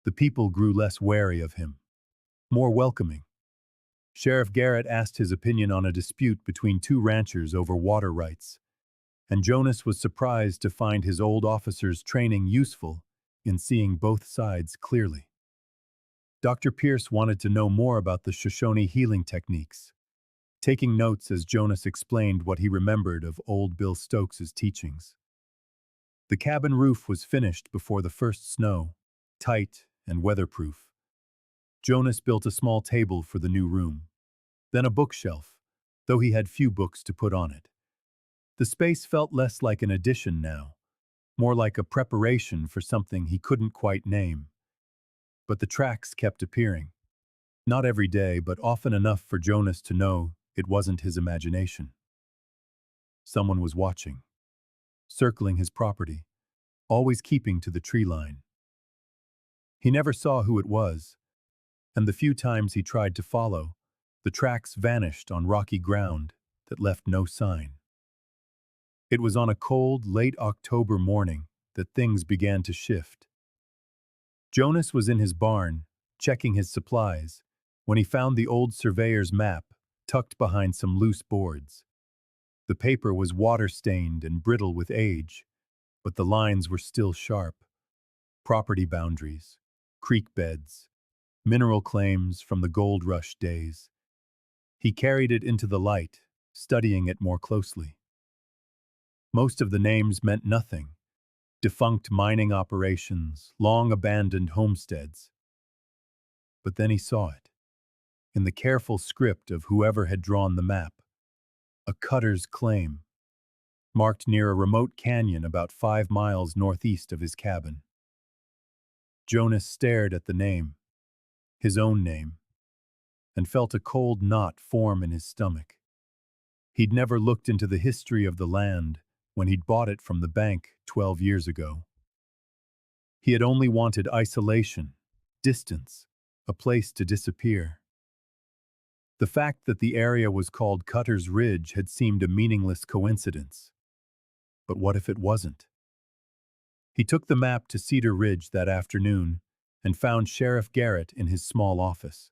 The people grew less wary of him, more welcoming. Sheriff Garrett asked his opinion on a dispute between 2 ranchers over water rights, and Jonas was surprised to find his old officer's training useful in seeing both sides clearly. Dr. Pierce wanted to know more about the Shoshone healing techniques, taking notes as Jonas explained what he remembered of old Bill Stokes's teachings. The cabin roof was finished before the first snow, tight and weatherproof. Jonas built a small table for the new room, then a bookshelf, though he had few books to put on it. The space felt less like an addition now, more like a preparation for something he couldn't quite name. But the tracks kept appearing. Not every day, but often enough for Jonas to know It wasn't his imagination. Someone was watching, circling his property, always keeping to the tree line. He never saw who it was, and the few times he tried to follow, the tracks vanished on rocky ground that left no sign. It was on a cold, late October morning that things began to shift. Jonas was in his barn, checking his supplies, when he found the old surveyor's map tucked behind some loose boards. The paper was water-stained and brittle with age, but the lines were still sharp. Property boundaries, creek beds, mineral claims from the gold rush days. He carried it into the light, studying it more closely. Most of the names meant nothing. Defunct mining operations, long-abandoned homesteads. But then he saw it, in the careful script of whoever had drawn the map. A Cutter's claim, marked near a remote canyon about 5 miles northeast of his cabin. Jonas stared at the name, his own name, and felt a cold knot form in his stomach. He'd never looked into the history of the land when he'd bought it from the bank 12 years ago. He had only wanted isolation, distance, a place to disappear. The fact that the area was called Cedar Ridge had seemed a meaningless coincidence. But what if it wasn't? He took the map to Cedar Ridge that afternoon and found Sheriff Garrett in his small office.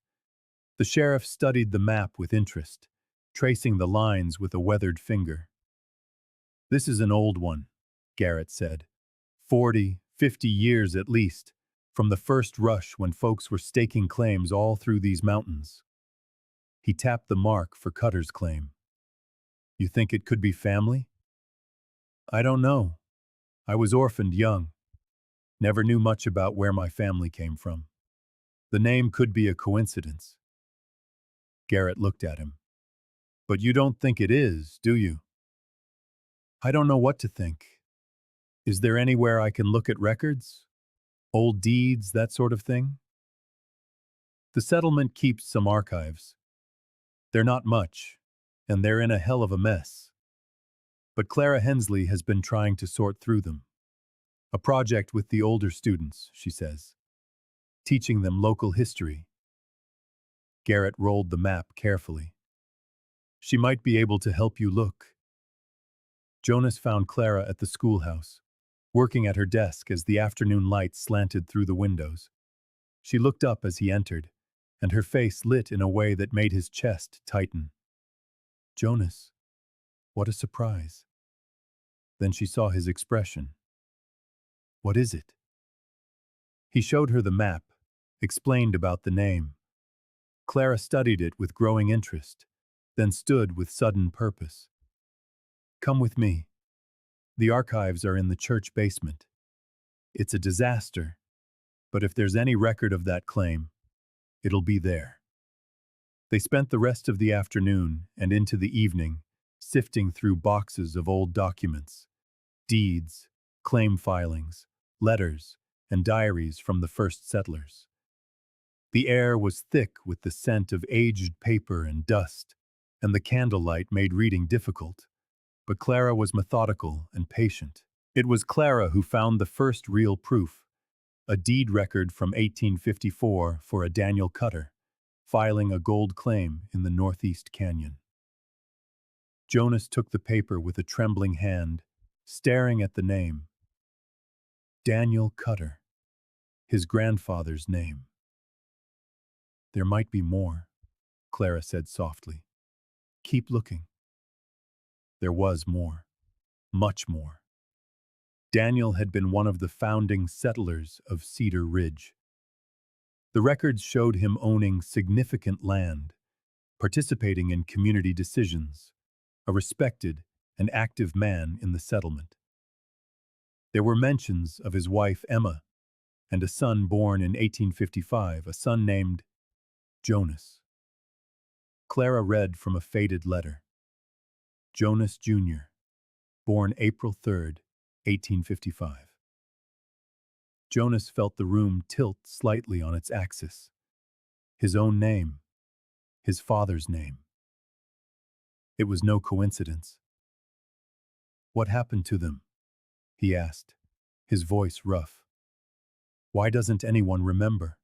The sheriff studied the map with interest, tracing the lines with a weathered finger. "This is an old one," Garrett said. 40, 50 years at least, from the first rush when folks were staking claims all through these mountains. He tapped the mark for Cutter's claim. "You think it could be family?" "I don't know. I was orphaned young. Never knew much about where my family came from. The name could be a coincidence." Garrett looked at him. "But you don't think it is, do you?" "I don't know what to think. Is there anywhere I can look at records? Old deeds, that sort of thing?" "The settlement keeps some archives. They're not much, and they're in a hell of a mess. But Clara Hensley has been trying to sort through them. A project with the older students, she says, teaching them local history." Garrett rolled the map carefully. "She might be able to help you look." Jonas found Clara at the schoolhouse, working at her desk as the afternoon light slanted through the windows. She looked up as he entered, and her face lit in a way that made his chest tighten. "Jonas, what a surprise." Then she saw his expression. "What is it?" He showed her the map, explained about the name. Clara studied it with growing interest, then stood with sudden purpose. "Come with me. The archives are in the church basement. It's a disaster, but if there's any record of that claim, it'll be there." They spent the rest of the afternoon and into the evening sifting through boxes of old documents, deeds, claim filings, letters, and diaries from the first settlers. The air was thick with the scent of aged paper and dust, and the candlelight made reading difficult. But Clara was methodical and patient. It was Clara who found the first real proof, a deed record from 1854 for a Daniel Cutter, filing a gold claim in the Northeast Canyon. Jonas took the paper with a trembling hand, staring at the name. Daniel Cutter, his grandfather's name. "There might be more," Clara said softly. "Keep looking." There was more. Much more. Daniel had been one of the founding settlers of Cedar Ridge. The records showed him owning significant land, participating in community decisions, a respected and active man in the settlement. There were mentions of his wife Emma and a son born in 1855, a son named Jonas. Clara read from a faded letter. Jonas Jr., born April 3rd, 1855. Jonas felt the room tilt slightly on its axis. His own name. His father's name. It was no coincidence. What happened to them? He asked, his voice rough. Why doesn't anyone remember?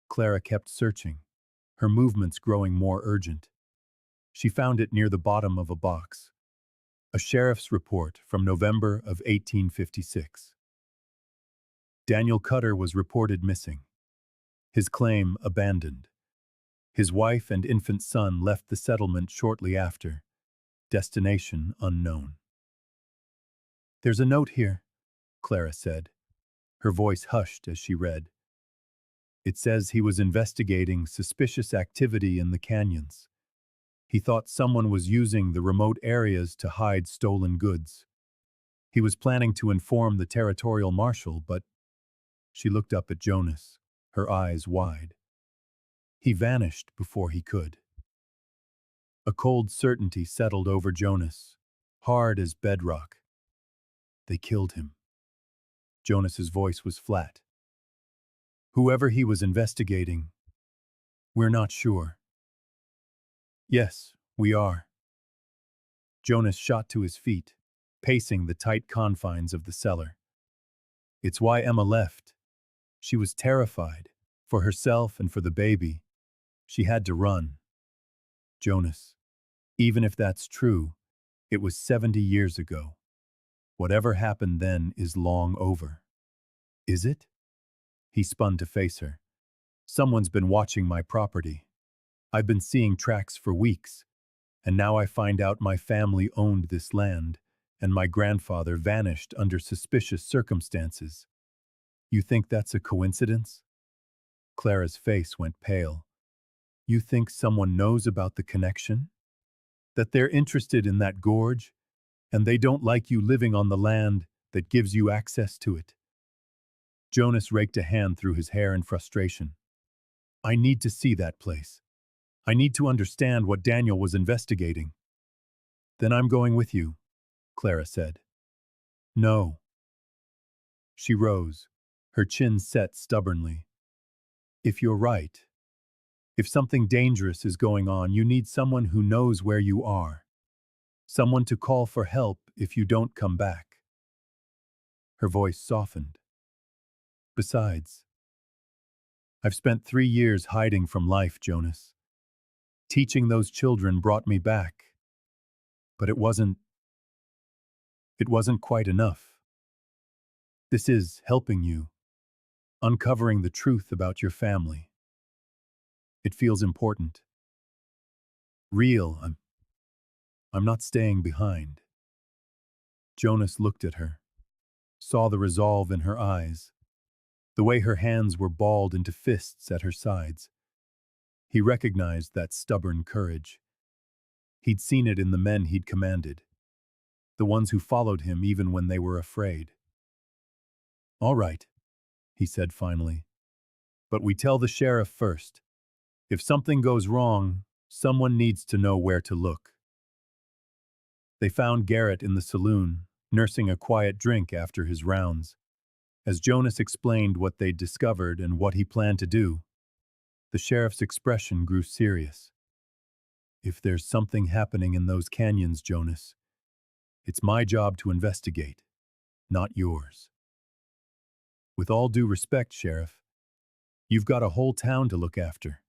Clara kept searching, her movements growing more urgent. She found it near the bottom of a box. A sheriff's report from November of 1856. Daniel Cutter was reported missing. His claim abandoned. His wife and infant son left the settlement shortly after. Destination unknown. There's a note here, Clara said. Her voice hushed as she read. It says he was investigating suspicious activity in the canyons. He thought someone was using the remote areas to hide stolen goods. He was planning to inform the territorial marshal, but she looked up at Jonas, her eyes wide. He vanished before he could. A cold certainty settled over Jonas, hard as bedrock. They killed him. Jonas's voice was flat. Whoever he was investigating, we're not sure. Yes, we are. Jonas shot to his feet, pacing the tight confines of the cellar. It's why Emma left. She was terrified, for herself and for the baby. She had to run. Jonas, even if that's true, it was 70 years ago. Whatever happened then is long over. Is it? He spun to face her. Someone's been watching my property. I've been seeing tracks for weeks, and now I find out my family owned this land, and my grandfather vanished under suspicious circumstances. You think that's a coincidence? Clara's face went pale. You think someone knows about the connection? That they're interested in that gorge, and they don't like you living on the land that gives you access to it? Jonas raked a hand through his hair in frustration. I need to see that place. I need to understand what Daniel was investigating. Then I'm going with you, Clara said. No. She rose, her chin set stubbornly. If you're right, if something dangerous is going on, you need someone who knows where you are. Someone to call for help if you don't come back. Her voice softened. Besides, I've spent 3 years hiding from life, Jonas. Teaching those children brought me back. But it wasn't quite enough. This is helping you, uncovering the truth about your family. It feels important. Real. I'm not staying behind. Jonas looked at her, saw the resolve in her eyes, the way her hands were balled into fists at her sides. He recognized that stubborn courage. He'd seen it in the men he'd commanded, the ones who followed him even when they were afraid. All right, he said finally. But we tell the sheriff first. If something goes wrong, someone needs to know where to look. They found Garrett in the saloon, nursing a quiet drink after his rounds. As Jonas explained what they'd discovered and what he planned to do, the sheriff's expression grew serious. If there's something happening in those canyons, Jonas, it's my job to investigate, not yours. With all due respect, Sheriff, you've got a whole town to look after,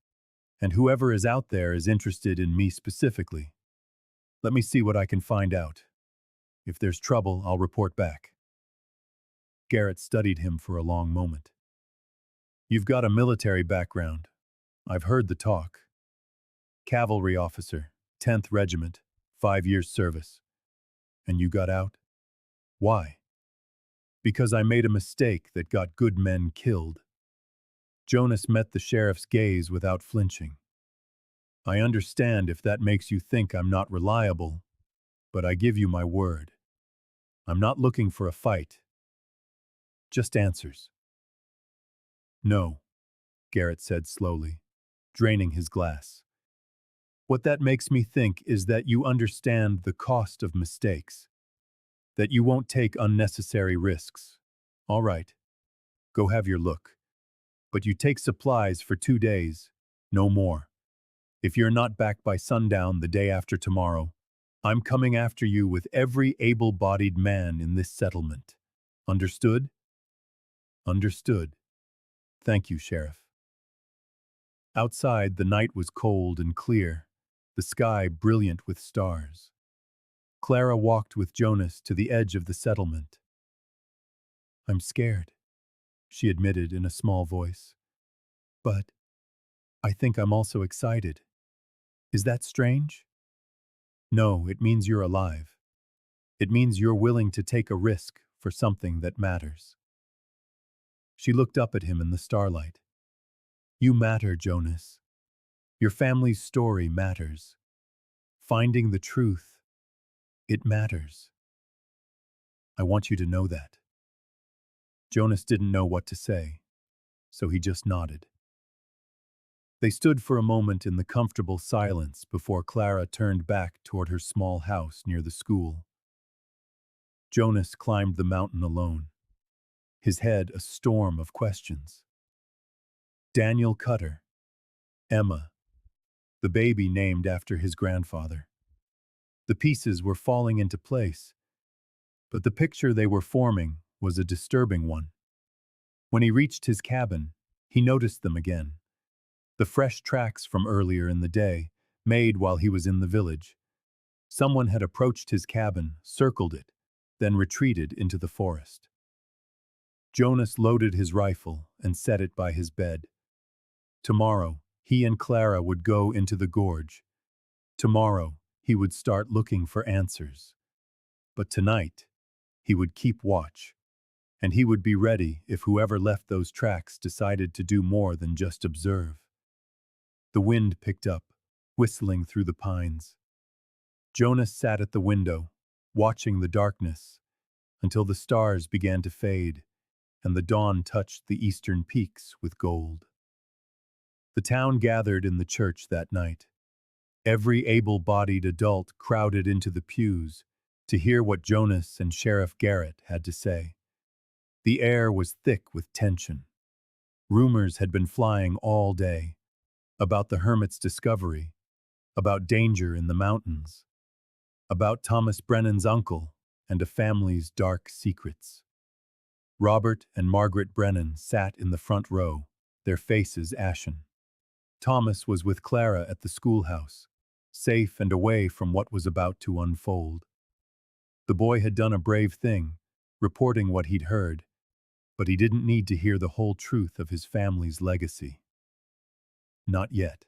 and whoever is out there is interested in me specifically. Let me see what I can find out. If there's trouble, I'll report back. Garrett studied him for a long moment. You've got a military background. I've heard the talk. Cavalry officer, 10th Regiment, 5 years service. And you got out? Why? Because I made a mistake that got good men killed. Jonas met the sheriff's gaze without flinching. I understand if that makes you think I'm not reliable, but I give you my word. I'm not looking for a fight. Just answers. No, Garrett said slowly, draining his glass. What that makes me think is that you understand the cost of mistakes, that you won't take unnecessary risks. All right, go have your look. But you take supplies for 2 days, no more. If you're not back by sundown the day after tomorrow, I'm coming after you with every able-bodied man in this settlement. Understood? Understood. Thank you, Sheriff. Outside, the night was cold and clear, the sky brilliant with stars. Clara walked with Jonas to the edge of the settlement. I'm scared, she admitted in a small voice. But I think I'm also excited. Is that strange? No, it means you're alive. It means you're willing to take a risk for something that matters. She looked up at him in the starlight. You matter, Jonas. Your family's story matters. Finding the truth, it matters. I want you to know that. Jonas didn't know what to say, so he just nodded. They stood for a moment in the comfortable silence before Clara turned back toward her small house near the school. Jonas climbed the mountain alone, his head a storm of questions. Daniel Cutter, Emma, the baby named after his grandfather. The pieces were falling into place, but the picture they were forming was a disturbing one. When he reached his cabin, he noticed them again. The fresh tracks from earlier in the day, made while he was in the village. Someone had approached his cabin, circled it, then retreated into the forest. Jonas loaded his rifle and set it by his bed. Tomorrow, he and Clara would go into the gorge. Tomorrow, he would start looking for answers. But tonight, he would keep watch, and he would be ready if whoever left those tracks decided to do more than just observe. The wind picked up, whistling through the pines. Jonas sat at the window, watching the darkness, until the stars began to fade and the dawn touched the eastern peaks with gold. The town gathered in the church that night. Every able-bodied adult crowded into the pews to hear what Jonas and Sheriff Garrett had to say. The air was thick with tension. Rumors had been flying all day about the hermit's discovery, about danger in the mountains, about Thomas Brennan's uncle and a family's dark secrets. Robert and Margaret Brennan sat in the front row, their faces ashen. Thomas was with Clara at the schoolhouse, safe and away from what was about to unfold. The boy had done a brave thing, reporting what he'd heard, but he didn't need to hear the whole truth of his family's legacy. Not yet.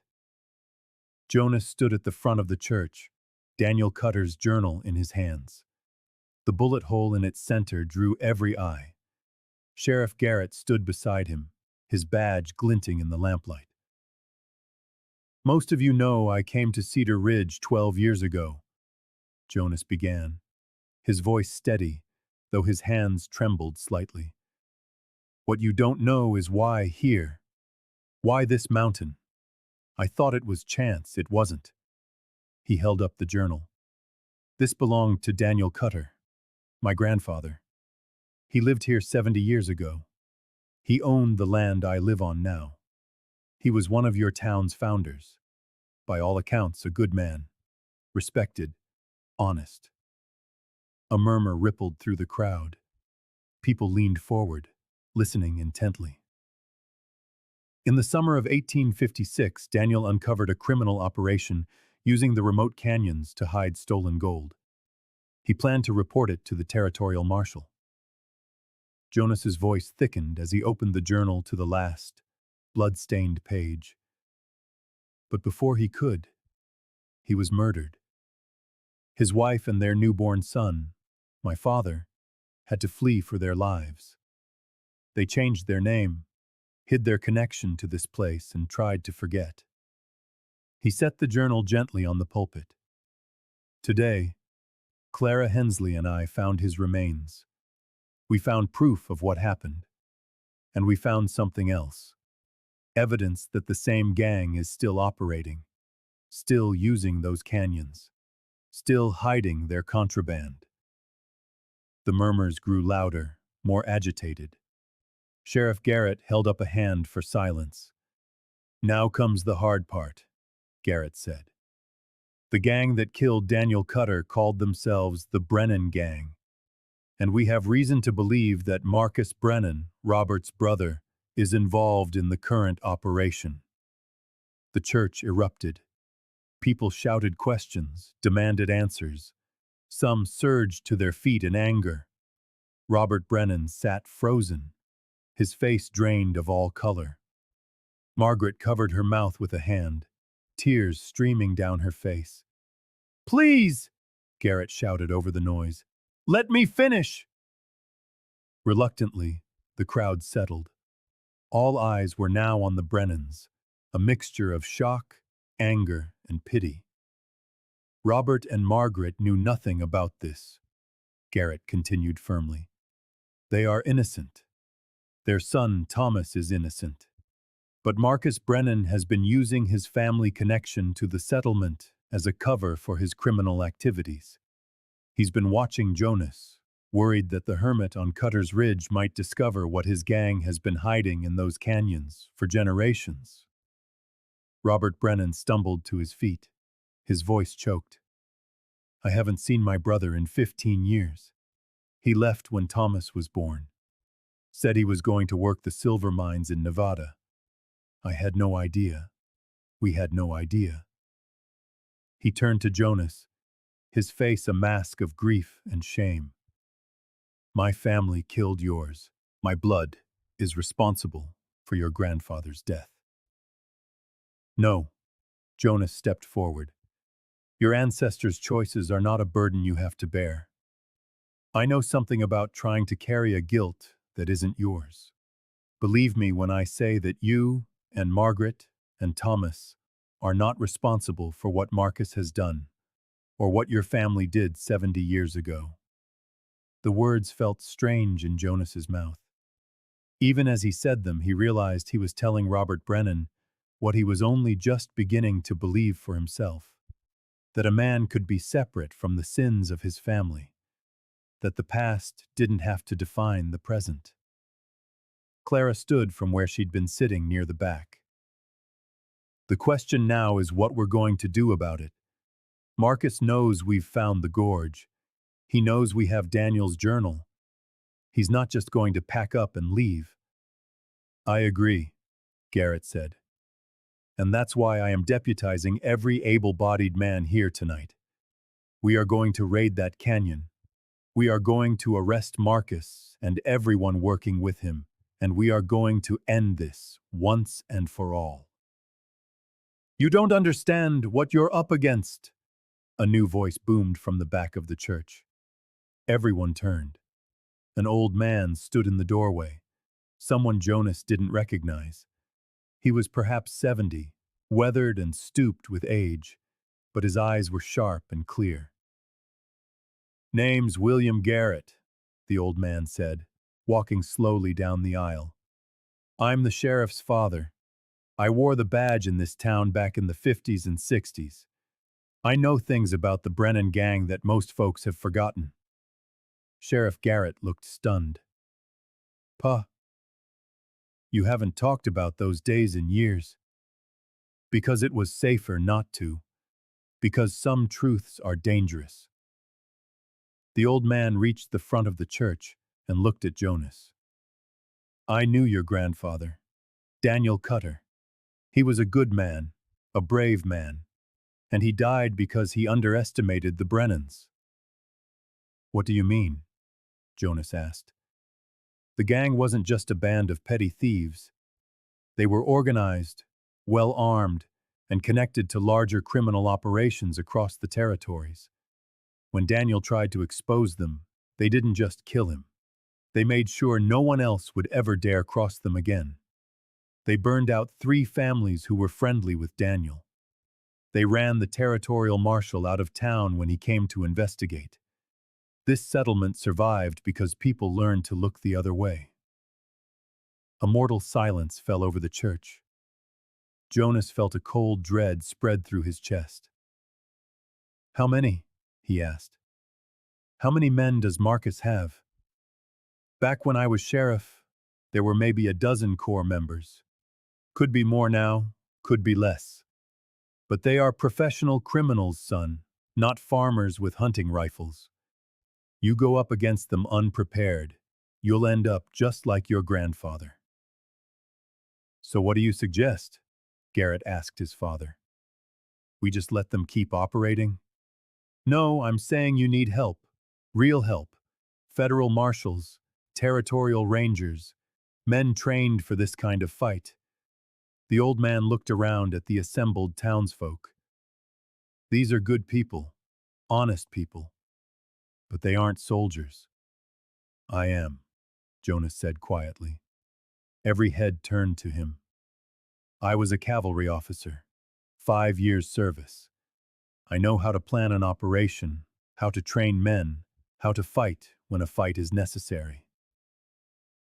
Jonas stood at the front of the church, Daniel Cutter's journal in his hands. The bullet hole in its center drew every eye. Sheriff Garrett stood beside him, his badge glinting in the lamplight. Most of you know I came to Cedar Ridge 12 years ago, Jonas began, his voice steady, though his hands trembled slightly. What you don't know is why here. Why this mountain? I thought it was chance, it wasn't. He held up the journal. This belonged to Daniel Cutter, my grandfather. He lived here 70 years ago. He owned the land I live on now. He was one of your town's founders. By all accounts, a good man. Respected. Honest. A murmur rippled through the crowd. People leaned forward, listening intently. In the summer of 1856, Daniel uncovered a criminal operation using the remote canyons to hide stolen gold. He planned to report it to the territorial marshal. Jonas's voice thickened as he opened the journal to the last, blood-stained page. But before he could, he was murdered. His wife and their newborn son, my father, had to flee for their lives. They changed their name, hid their connection to this place, and tried to forget. He set the journal gently on the pulpit. Today, Clara Hensley and I found his remains. We found proof of what happened. And we found something else. Evidence that the same gang is still operating, still using those canyons, still hiding their contraband. The murmurs grew louder, more agitated. Sheriff Garrett held up a hand for silence. Now comes the hard part. Garrett said. The gang that killed Daniel Cutter called themselves the Brennan Gang, and we have reason to believe that Marcus Brennan, Robert's brother, is involved in the current operation. The church erupted. People shouted questions, demanded answers. Some surged to their feet in anger. Robert Brennan sat frozen, his face drained of all color. Margaret covered her mouth with a hand, tears streaming down her face. "Please!" Garrett shouted over the noise. "Let me finish!" Reluctantly, the crowd settled. All eyes were now on the Brennans, a mixture of shock, anger, and pity. Robert and Margaret knew nothing about this, Garrett continued firmly. They are innocent. Their son, Thomas, is innocent. But Marcus Brennan has been using his family connection to the settlement as a cover for his criminal activities. He's been watching Jonas, worried that the hermit on Cedar Ridge might discover what his gang has been hiding in those canyons for generations. Robert Brennan stumbled to his feet, his voice choked. "I haven't seen my brother in 15 years. He left when Thomas was born. Said he was going to work the silver mines in Nevada. I had no idea. We had no idea." He turned to Jonas, his face a mask of grief and shame. "My family killed yours. My blood is responsible for your grandfather's death." "No," Jonas stepped forward. "Your ancestors' choices are not a burden you have to bear. I know something about trying to carry a guilt that isn't yours. Believe me when I say that you and Margaret and Thomas are not responsible for what Marcus has done, or what your family did 70 years ago." The words felt strange in Jonas's mouth. Even as he said them, he realized he was telling Robert Brennan what he was only just beginning to believe for himself. That a man could be separate from the sins of his family. That the past didn't have to define the present. Clara stood from where she'd been sitting near the back. "The question now is what we're going to do about it. Marcus knows we've found the gorge. He knows we have Daniel's journal. He's not just going to pack up and leave." "I agree," Garrett said. "And that's why I am deputizing every able-bodied man here tonight. We are going to raid that canyon. We are going to arrest Marcus and everyone working with him, and we are going to end this once and for all." "You don't understand what you're up against," a new voice boomed from the back of the church. Everyone turned. An old man stood in the doorway, someone Jonas didn't recognize. He was perhaps 70, weathered and stooped with age, but his eyes were sharp and clear. "Name's William Garrett," the old man said, walking slowly down the aisle. "I'm the sheriff's father. I wore the badge in this town back in the 50s and 60s. I know things about the Brennan gang that most folks have forgotten." Sheriff Garrett looked stunned. "Pa, you haven't talked about those days in years." "Because it was safer not to. Because some truths are dangerous." The old man reached the front of the church and looked at Jonas. "I knew your grandfather, Daniel Cutter. He was a good man, a brave man, and he died because he underestimated the Brennans." "What do you mean?" Jonas asked. "The gang wasn't just a band of petty thieves. They were organized, well-armed, and connected to larger criminal operations across the territories. When Daniel tried to expose them, they didn't just kill him. They made sure no one else would ever dare cross them again. They burned out 3 families who were friendly with Daniel. They ran the territorial marshal out of town when he came to investigate. This settlement survived because people learned to look the other way." A mortal silence fell over the church. Jonas felt a cold dread spread through his chest. "How many?" he asked. "How many men does Marcus have?" "Back when I was sheriff, there were maybe a dozen Corps members. Could be more now, could be less. But they are professional criminals, son, not farmers with hunting rifles. You go up against them unprepared, you'll end up just like your grandfather. So what do you suggest? Garrett asked his father. We just let them keep operating? No, I'm saying you need help. Real help. Federal marshals, territorial rangers, men trained for this kind of fight. The old man looked around at the assembled townsfolk. These are good people, honest people, but they aren't soldiers. I am, Jonas said quietly. Every head turned to him. I was a cavalry officer, 5 years service. I know how to plan an operation, how to train men, how to fight when a fight is necessary.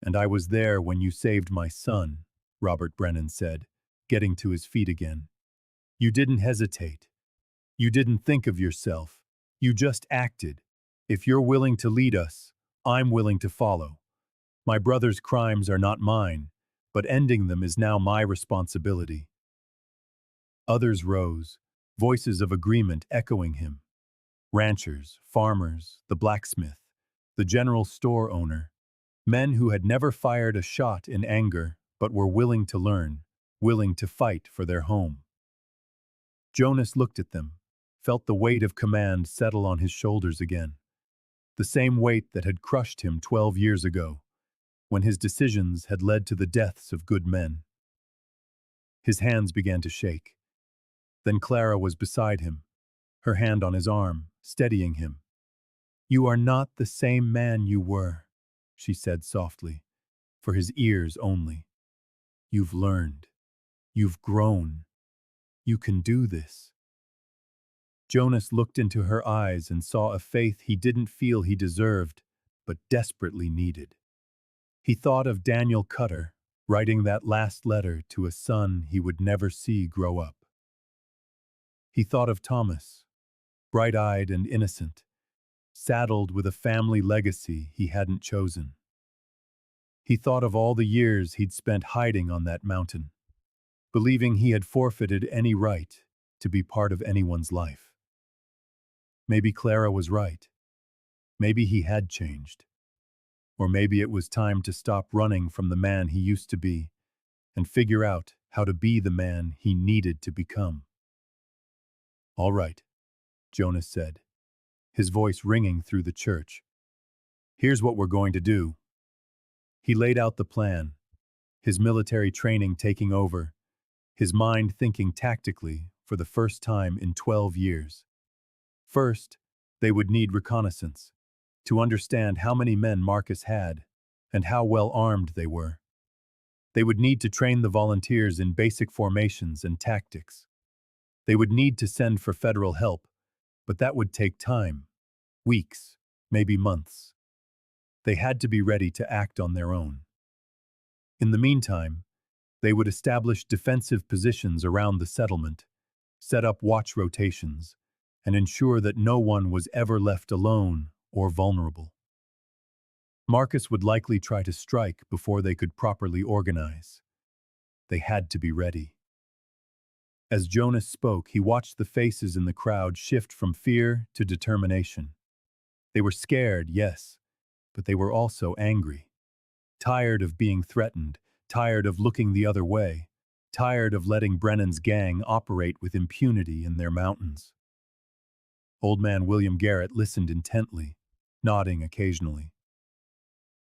And I was there when you saved my son, Robert Brennan said, getting to his feet again. You didn't hesitate. You didn't think of yourself. You just acted. If you're willing to lead us, I'm willing to follow. My brother's crimes are not mine, but ending them is now my responsibility. Others rose, voices of agreement echoing him. Ranchers, farmers, the blacksmith, the general store owner, men who had never fired a shot in anger but were willing to learn, willing to fight for their home. Jonas looked at them, felt the weight of command settle on his shoulders again. The same weight that had crushed him 12 years ago, when his decisions had led to the deaths of good men. His hands began to shake. Then Clara was beside him, her hand on his arm, steadying him. You are not the same man you were, she said softly, for his ears only. You've learned. You've grown. You can do this. Jonas looked into her eyes and saw a faith he didn't feel he deserved, but desperately needed. He thought of Daniel Cutter, writing that last letter to a son he would never see grow up. He thought of Thomas, bright-eyed and innocent, saddled with a family legacy he hadn't chosen. He thought of all the years he'd spent hiding on that mountain, believing he had forfeited any right to be part of anyone's life. Maybe Clara was right. Maybe he had changed. Or maybe it was time to stop running from the man he used to be and figure out how to be the man he needed to become. All right, Jonas said, his voice ringing through the church. Here's what we're going to do. He laid out the plan, his military training taking over, his mind thinking tactically for the first time in 12 years. First, they would need reconnaissance, to understand how many men Marcus had and how well armed they were. They would need to train the volunteers in basic formations and tactics. They would need to send for federal help, but that would take time, weeks, maybe months. They had to be ready to act on their own. In the meantime, they would establish defensive positions around the settlement, set up watch rotations, and ensure that no one was ever left alone or vulnerable. Marcus would likely try to strike before they could properly organize. They had to be ready. As Jonas spoke, he watched the faces in the crowd shift from fear to determination. They were scared, yes, but they were also angry. Tired of being threatened, tired of looking the other way, tired of letting Brennan's gang operate with impunity in their mountains. Old man William Garrett listened intently, nodding occasionally.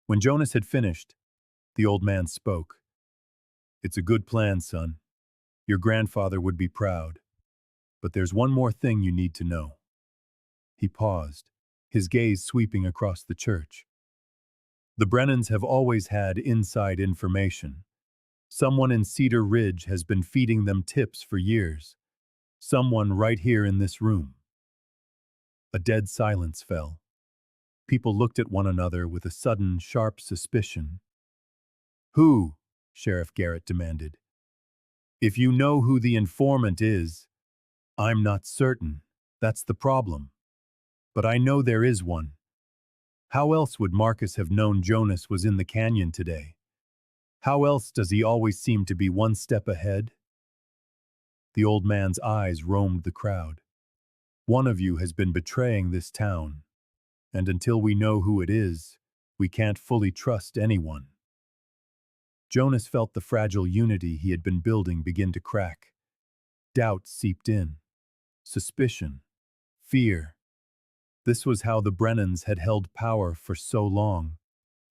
When Jonas had finished, the old man spoke. It's a good plan, son. Your grandfather would be proud. But there's one more thing you need to know. He paused, his gaze sweeping across the church. The Brennans have always had inside information. Someone in Cedar Ridge has been feeding them tips for years. Someone right here in this room. A dead silence fell. People looked at one another with a sudden, sharp suspicion. Who? Sheriff Garrett demanded. If you know who the informant is, I'm not certain. That's the problem. But I know there is one. How else would Marcus have known Jonas was in the canyon today? How else does he always seem to be one step ahead? The old man's eyes roamed the crowd. "One of you has been betraying this town, and until we know who it is, we can't fully trust anyone." Jonas felt the fragile unity he had been building begin to crack. Doubt seeped in. Suspicion. Fear. This was how the Brennans had held power for so long,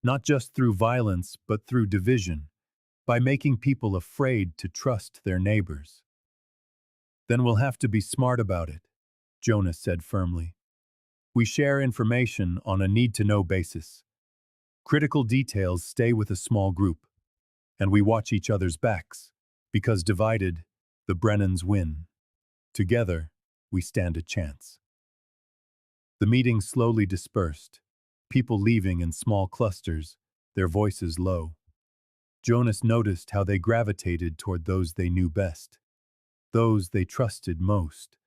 not just through violence but through division, by making people afraid to trust their neighbors. "Then we'll have to be smart about it," Jonas said firmly. "We share information on a need-to-know basis. Critical details stay with a small group, and we watch each other's backs, because divided, the Brennans win. Together, we stand a chance." The meeting slowly dispersed, people leaving in small clusters, their voices low. Jonas noticed how they gravitated toward those they knew best, those they trusted most.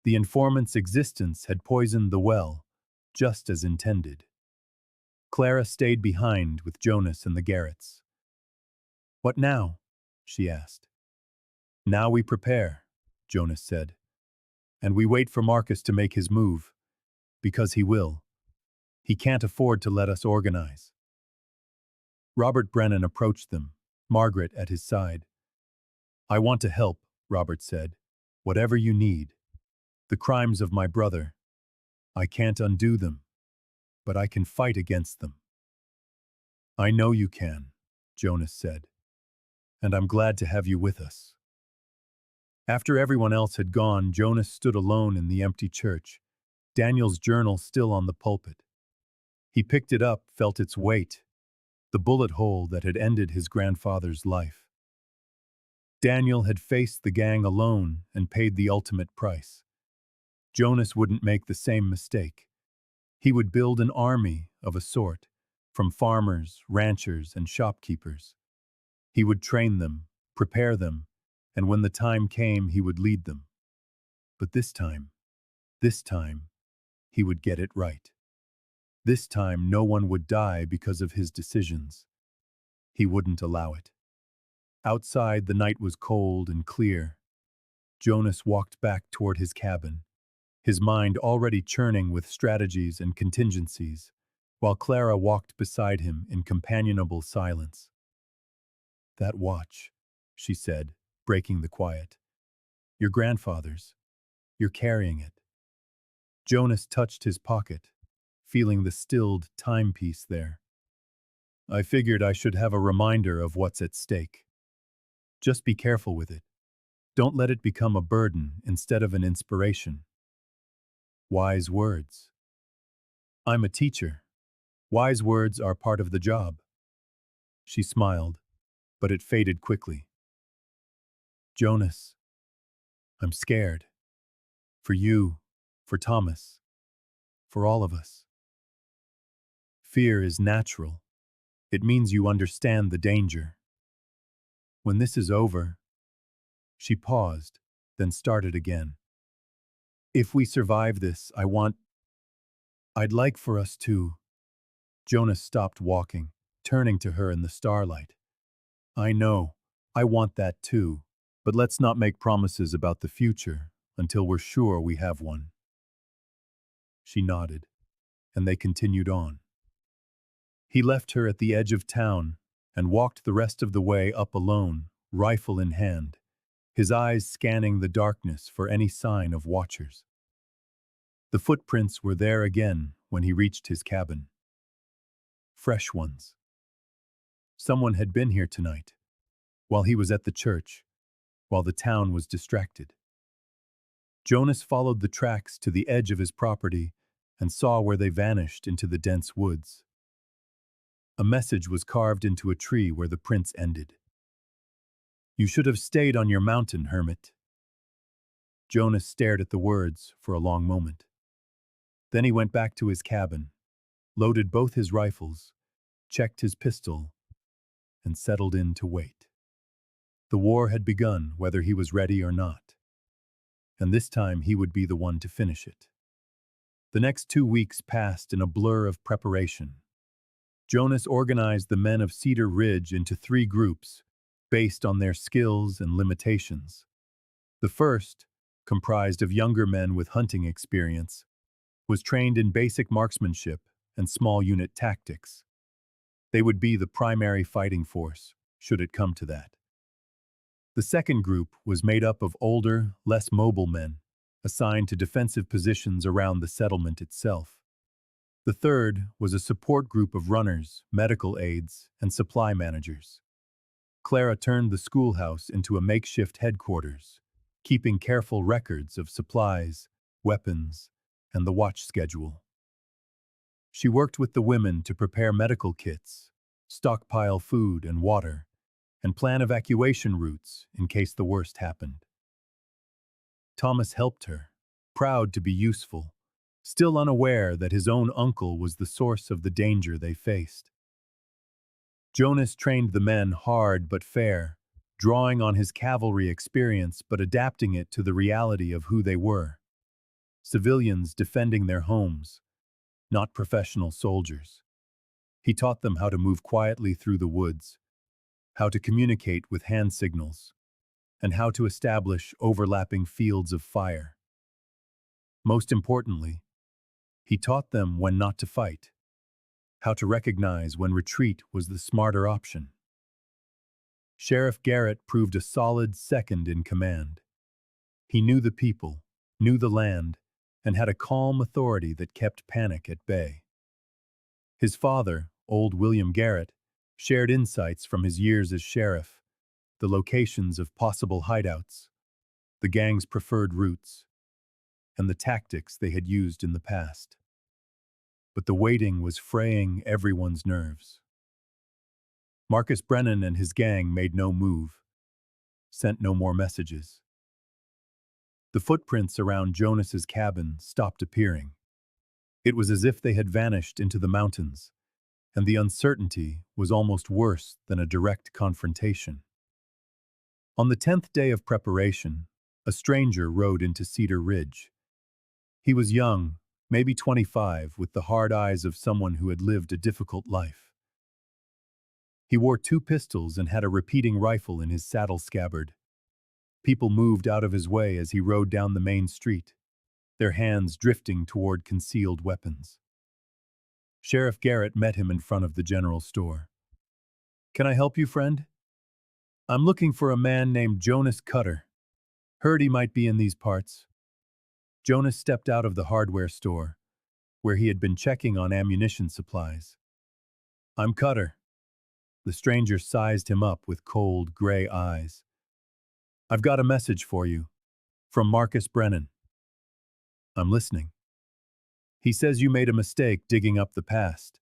The informant's existence had poisoned the well, just as intended. Clara stayed behind with Jonas and the Garretts. "What now?" she asked. "Now we prepare," Jonas said. "And we wait for Marcus to make his move. Because he will. He can't afford to let us organize." Robert Brennan approached them, Margaret at his side. "I want to help," Robert said. "Whatever you need. The crimes of my brother. I can't undo them, but I can fight against them." "I know you can," Jonas said. "And I'm glad to have you with us." After everyone else had gone, Jonas stood alone in the empty church, Daniel's journal still on the pulpit. He picked it up, felt its weight, the bullet hole that had ended his grandfather's life. Daniel had faced the gang alone and paid the ultimate price. Jonas wouldn't make the same mistake. He would build an army of a sort, from farmers, ranchers, and shopkeepers. He would train them, prepare them, and when the time came, he would lead them. But this time, he would get it right. This time, no one would die because of his decisions. He wouldn't allow it. Outside, the night was cold and clear. Jonas walked back toward his cabin, his mind already churning with strategies and contingencies, while Clara walked beside him in companionable silence. "That watch," she said, breaking the quiet. "Your grandfather's. You're carrying it." Jonas touched his pocket, feeling the stilled timepiece there. "I figured I should have a reminder of what's at stake. Just be careful with it. Don't let it become a burden instead of an inspiration." Wise words. "I'm a teacher. Wise words are part of the job." She smiled, but it faded quickly. "Jonas, I'm scared. For you, for Thomas, for all of us." "Fear is natural. It means you understand the danger. When this is over—" She paused, then started again. "If we survive this, I'd like for us to—" Jonas stopped walking, turning to her in the starlight. "I know. I want that too. But let's not make promises about the future until we're sure we have one." She nodded, and they continued on. He left her at the edge of town and walked the rest of the way up alone, rifle in hand, his eyes scanning the darkness for any sign of watchers. The footprints were there again when he reached his cabin. Fresh ones. Someone had been here tonight, while he was at the church, while the town was distracted. Jonas followed the tracks to the edge of his property and saw where they vanished into the dense woods. A message was carved into a tree where the prints ended. "You should have stayed on your mountain, hermit." Jonas stared at the words for a long moment. Then he went back to his cabin, loaded both his rifles, checked his pistol, and settled in to wait. The war had begun whether he was ready or not, and this time he would be the one to finish it. The next 2 weeks passed in a blur of preparation. Jonas organized the men of Cedar Ridge into 3 groups, based on their skills and limitations. The first, comprised of younger men with hunting experience, was trained in basic marksmanship and small unit tactics. They would be the primary fighting force, should it come to that. The second group was made up of older, less mobile men, assigned to defensive positions around the settlement itself. The third was a support group of runners, medical aides, and supply managers. Clara turned the schoolhouse into a makeshift headquarters, keeping careful records of supplies, weapons, and the watch schedule. She worked with the women to prepare medical kits, stockpile food and water, and plan evacuation routes in case the worst happened. Thomas helped her, proud to be useful, still unaware that his own uncle was the source of the danger they faced. Jonas trained the men hard but fair, drawing on his cavalry experience but adapting it to the reality of who they were. Civilians defending their homes, not professional soldiers. He taught them how to move quietly through the woods, how to communicate with hand signals, and how to establish overlapping fields of fire. Most importantly, he taught them when not to fight, how to recognize when retreat was the smarter option. Sheriff Garrett proved a solid second in command. He knew the people, knew the land, and had a calm authority that kept panic at bay. His father, old William Garrett, shared insights from his years as sheriff, the locations of possible hideouts, the gang's preferred routes, and the tactics they had used in the past. But the waiting was fraying everyone's nerves. Marcus Brennan and his gang made no move, sent no more messages. The footprints around Jonas's cabin stopped appearing. It was as if they had vanished into the mountains, and the uncertainty was almost worse than a direct confrontation. On the 10th day of preparation, a stranger rode into Cedar Ridge. He was young, maybe 25, with the hard eyes of someone who had lived a difficult life. He wore 2 pistols and had a repeating rifle in his saddle scabbard. People moved out of his way as he rode down the main street, their hands drifting toward concealed weapons. Sheriff Garrett met him in front of the general store. "Can I help you, friend? I'm looking for a man named Jonas Cutter. Heard he might be in these parts." Jonas stepped out of the hardware store, where he had been checking on ammunition supplies. "I'm Cutter." The stranger sized him up with cold, gray eyes. "I've got a message for you. From Marcus Brennan." "I'm listening." "He says you made a mistake digging up the past.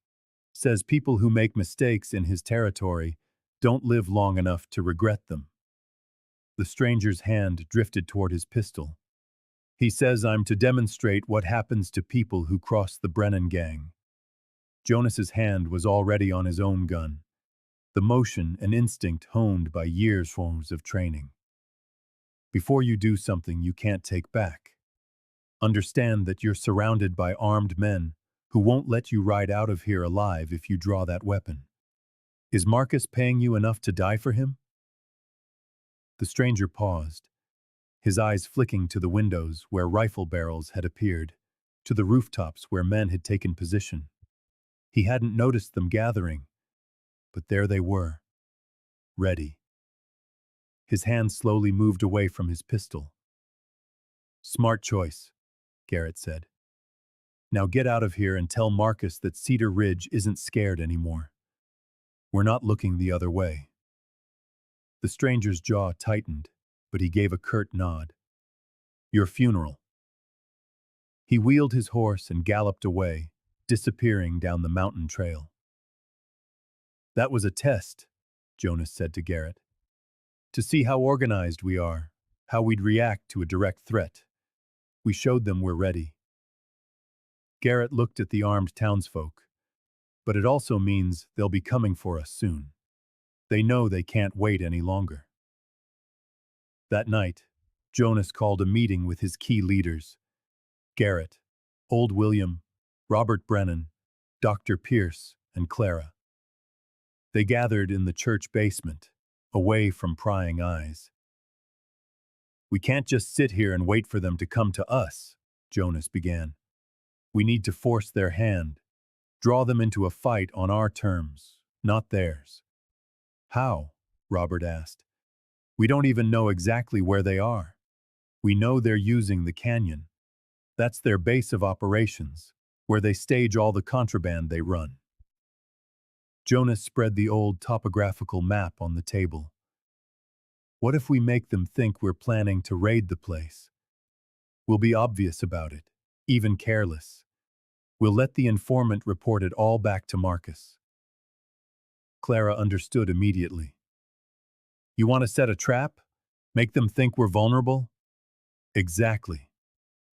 Says people who make mistakes in his territory don't live long enough to regret them." The stranger's hand drifted toward his pistol. "He says I'm to demonstrate what happens to people who cross the Brennan gang." Jonas's hand was already on his own gun, the motion and instinct honed by years of training. "Before you do something you can't take back, understand that you're surrounded by armed men who won't let you ride out of here alive if you draw that weapon. Is Marcus paying you enough to die for him?" The stranger paused, his eyes flicking to the windows where rifle barrels had appeared, to the rooftops where men had taken position. He hadn't noticed them gathering, but there they were, ready. His hand slowly moved away from his pistol. "Smart choice," Garrett said. "Now get out of here and tell Marcus that Cedar Ridge isn't scared anymore. We're not looking the other way." The stranger's jaw tightened, but he gave a curt nod. "Your funeral." He wheeled his horse and galloped away, disappearing down the mountain trail. "That was a test," Jonas said to Garrett. "To see how organized we are, how we'd react to a direct threat. We showed them we're ready." Garrett looked at the armed townsfolk. "But it also means they'll be coming for us soon. They know they can't wait any longer." That night, Jonas called a meeting with his key leaders: Garrett, Old William, Robert Brennan, Dr. Pierce, and Clara. They gathered in the church basement, away from prying eyes. We can't just sit here and wait for them to come to us, Jonas began. We need to force their hand, draw them into a fight on our terms, not theirs. How? Robert asked. We don't even know exactly where they are. We know they're using the canyon. That's their base of operations, where they stage all the contraband they run. Jonas spread the old topographical map on the table. What if we make them think we're planning to raid the place? We'll be obvious about it, even careless. We'll let the informant report it all back to Marcus. Clara understood immediately. You want to set a trap? Make them think we're vulnerable? Exactly.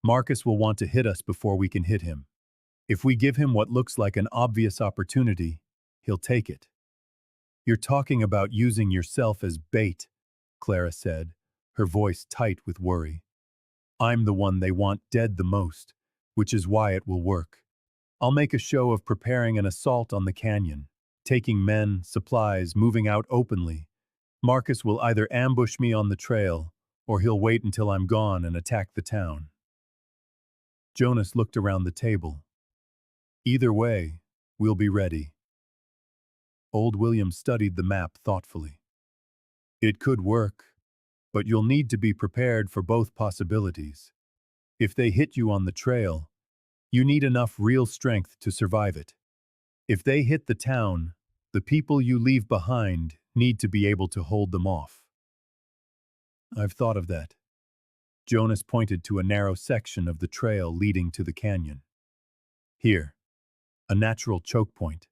Marcus will want to hit us before we can hit him. If we give him what looks like an obvious opportunity, he'll take it. You're talking about using yourself as bait, Clara said, her voice tight with worry. I'm the one they want dead the most, which is why it will work. I'll make a show of preparing an assault on the canyon, taking men, supplies, moving out openly. Marcus will either ambush me on the trail, or he'll wait until I'm gone and attack the town. Jonas looked around the table. Either way, we'll be ready. Old William studied the map thoughtfully. It could work, but you'll need to be prepared for both possibilities. If they hit you on the trail, you need enough real strength to survive it. If they hit the town, the people you leave behind need to be able to hold them off. I've thought of that. Jonas pointed to a narrow section of the trail leading to the canyon. Here, a natural choke point.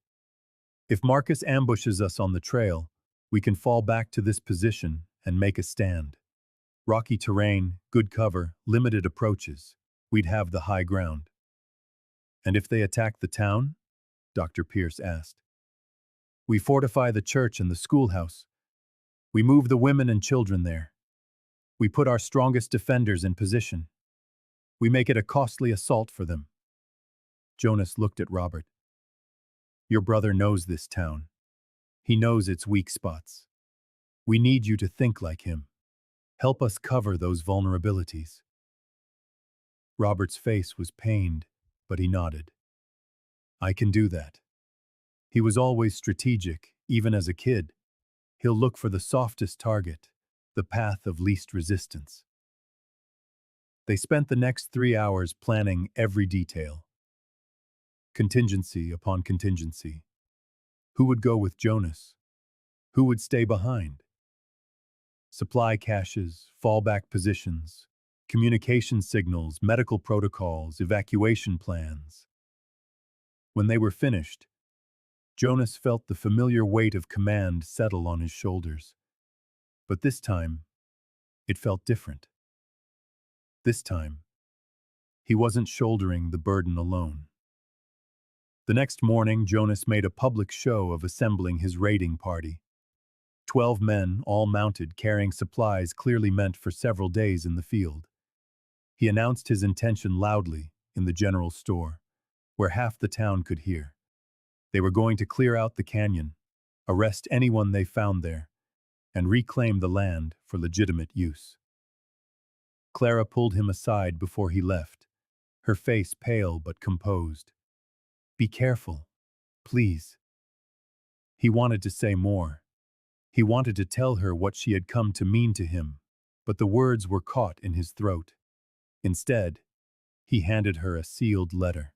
If Marcus ambushes us on the trail, we can fall back to this position and make a stand. Rocky terrain, good cover, limited approaches. We'd have the high ground. And if they attack the town? Dr. Pierce asked. We fortify the church and the schoolhouse. We move the women and children there. We put our strongest defenders in position. We make it a costly assault for them. Jonas looked at Robert. Your brother knows this town. He knows its weak spots. We need you to think like him. Help us cover those vulnerabilities. Robert's face was pained, but he nodded. I can do that. He was always strategic, even as a kid. He'll look for the softest target, the path of least resistance. They spent the next 3 hours planning every detail. Contingency upon contingency. Who would go with Jonas? Who would stay behind? Supply caches, fallback positions, communication signals, medical protocols, evacuation plans. When they were finished, Jonas felt the familiar weight of command settle on his shoulders. But this time, it felt different. This time, he wasn't shouldering the burden alone. The next morning, Jonas made a public show of assembling his raiding party. 12 men, all mounted, carrying supplies clearly meant for several days in the field. He announced his intention loudly in the general store, where half the town could hear. They were going to clear out the canyon, arrest anyone they found there, and reclaim the land for legitimate use. Clara pulled him aside before he left, her face pale but composed. Be careful, please. He wanted to say more. He wanted to tell her what she had come to mean to him, but the words were caught in his throat. Instead, he handed her a sealed letter.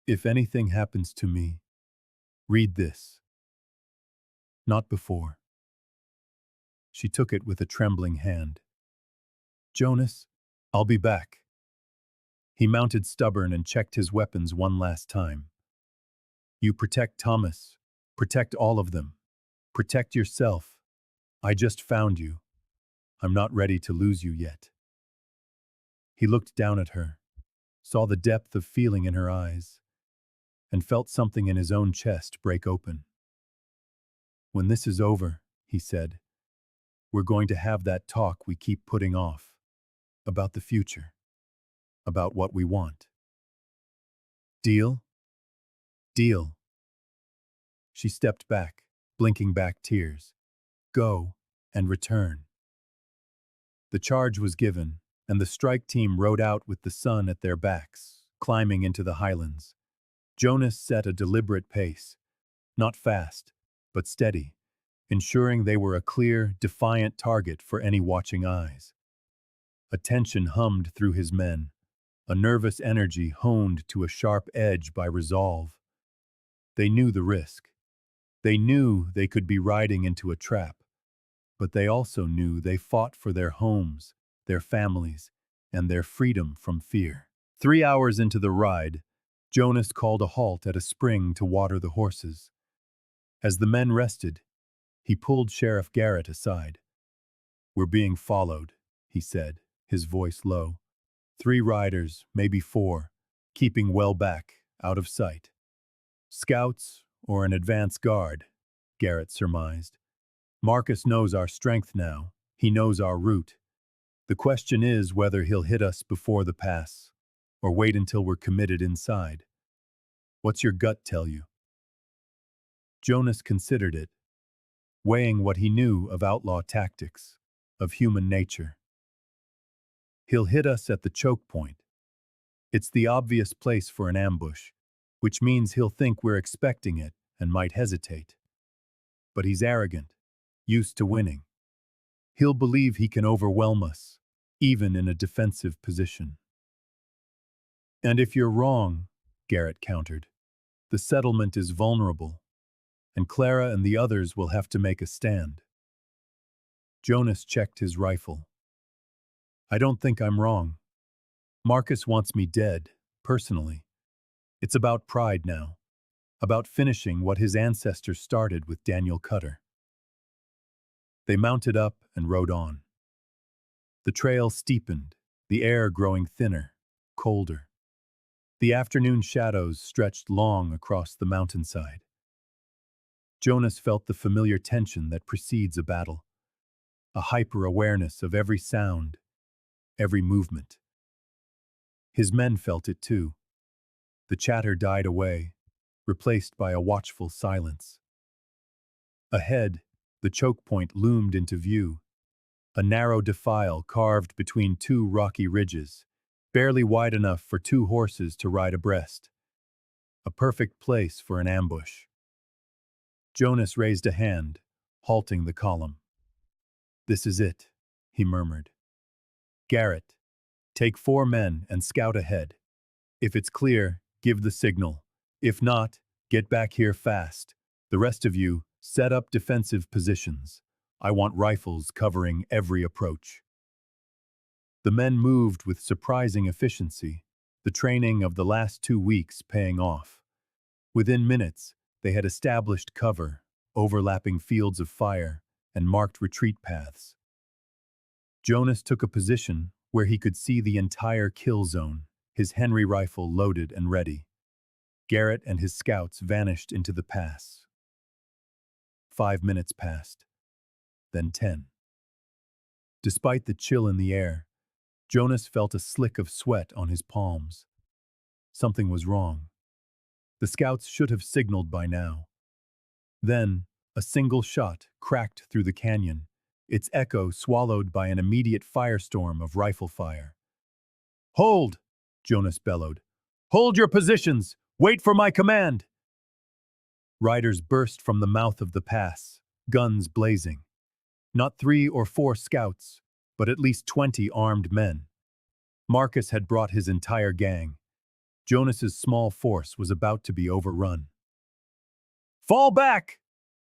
If anything happens to me, read this. Not before. She took it with a trembling hand. Jonas, I'll be back. He mounted stubborn and checked his weapons one last time. You protect Thomas. Protect all of them. Protect yourself. I just found you. I'm not ready to lose you yet. He looked down at her, saw the depth of feeling in her eyes, and felt something in his own chest break open. When this is over, he said, we're going to have that talk we keep putting off. About the future. About what we want. Deal? Deal. She stepped back, blinking back tears. Go and return. The charge was given, and the strike team rode out with the sun at their backs, climbing into the highlands. Jonas set a deliberate pace, not fast, but steady, ensuring they were a clear, defiant target for any watching eyes. A tension hummed through his men, a nervous energy honed to a sharp edge by resolve. They knew the risk. They knew they could be riding into a trap, but they also knew they fought for their homes, their families, and their freedom from fear. 3 hours into the ride, Jonas called a halt at a spring to water the horses. As the men rested, he pulled Sheriff Garrett aside. "We're being followed," he said, his voice low. "3 riders, maybe 4, keeping well back, out of sight." "Scouts or an advance guard," Garrett surmised. "Marcus knows our strength now. He knows our route. The question is whether he'll hit us before the pass, or wait until we're committed inside. What's your gut tell you?" Jonas considered it, weighing what he knew of outlaw tactics, of human nature. "He'll hit us at the choke point. It's the obvious place for an ambush, which means he'll think we're expecting it and might hesitate. But he's arrogant, used to winning. He'll believe he can overwhelm us, even in a defensive position." "And if you're wrong," Garrett countered, "the settlement is vulnerable, and Clara and the others will have to make a stand." Jonas checked his rifle. "I don't think I'm wrong. Marcus wants me dead, personally. It's about pride now, about finishing what his ancestors started with Daniel Cutter." They mounted up and rode on. The trail steepened, the air growing thinner, colder. The afternoon shadows stretched long across the mountainside. Jonas felt the familiar tension that precedes a battle, a hyper-awareness of every sound, every movement. His men felt it too. The chatter died away, replaced by a watchful silence. Ahead, the choke point loomed into view, a narrow defile carved between 2 rocky ridges, barely wide enough for 2 horses to ride abreast. A perfect place for an ambush. Jonas raised a hand, halting the column. "This is it," he murmured. "Garrett, take 4 men and scout ahead. If it's clear, give the signal. If not, get back here fast. The rest of you, set up defensive positions. I want rifles covering every approach." The men moved with surprising efficiency, the training of the last 2 weeks paying off. Within minutes, they had established cover, overlapping fields of fire, and marked retreat paths. Jonas took a position where he could see the entire kill zone, his Henry rifle loaded and ready. Garrett and his scouts vanished into the pass. 5 minutes passed, then 10. Despite the chill in the air, Jonas felt a slick of sweat on his palms. Something was wrong. The scouts should have signaled by now. Then, a single shot cracked through the canyon, its echo swallowed by an immediate firestorm of rifle fire. "Hold!" Jonas bellowed. "Hold your positions! Wait for my command!" Riders burst from the mouth of the pass, guns blazing. Not 3 or 4 scouts, but at least 20 armed men. Marcus had brought his entire gang. Jonas's small force was about to be overrun. "Fall back!"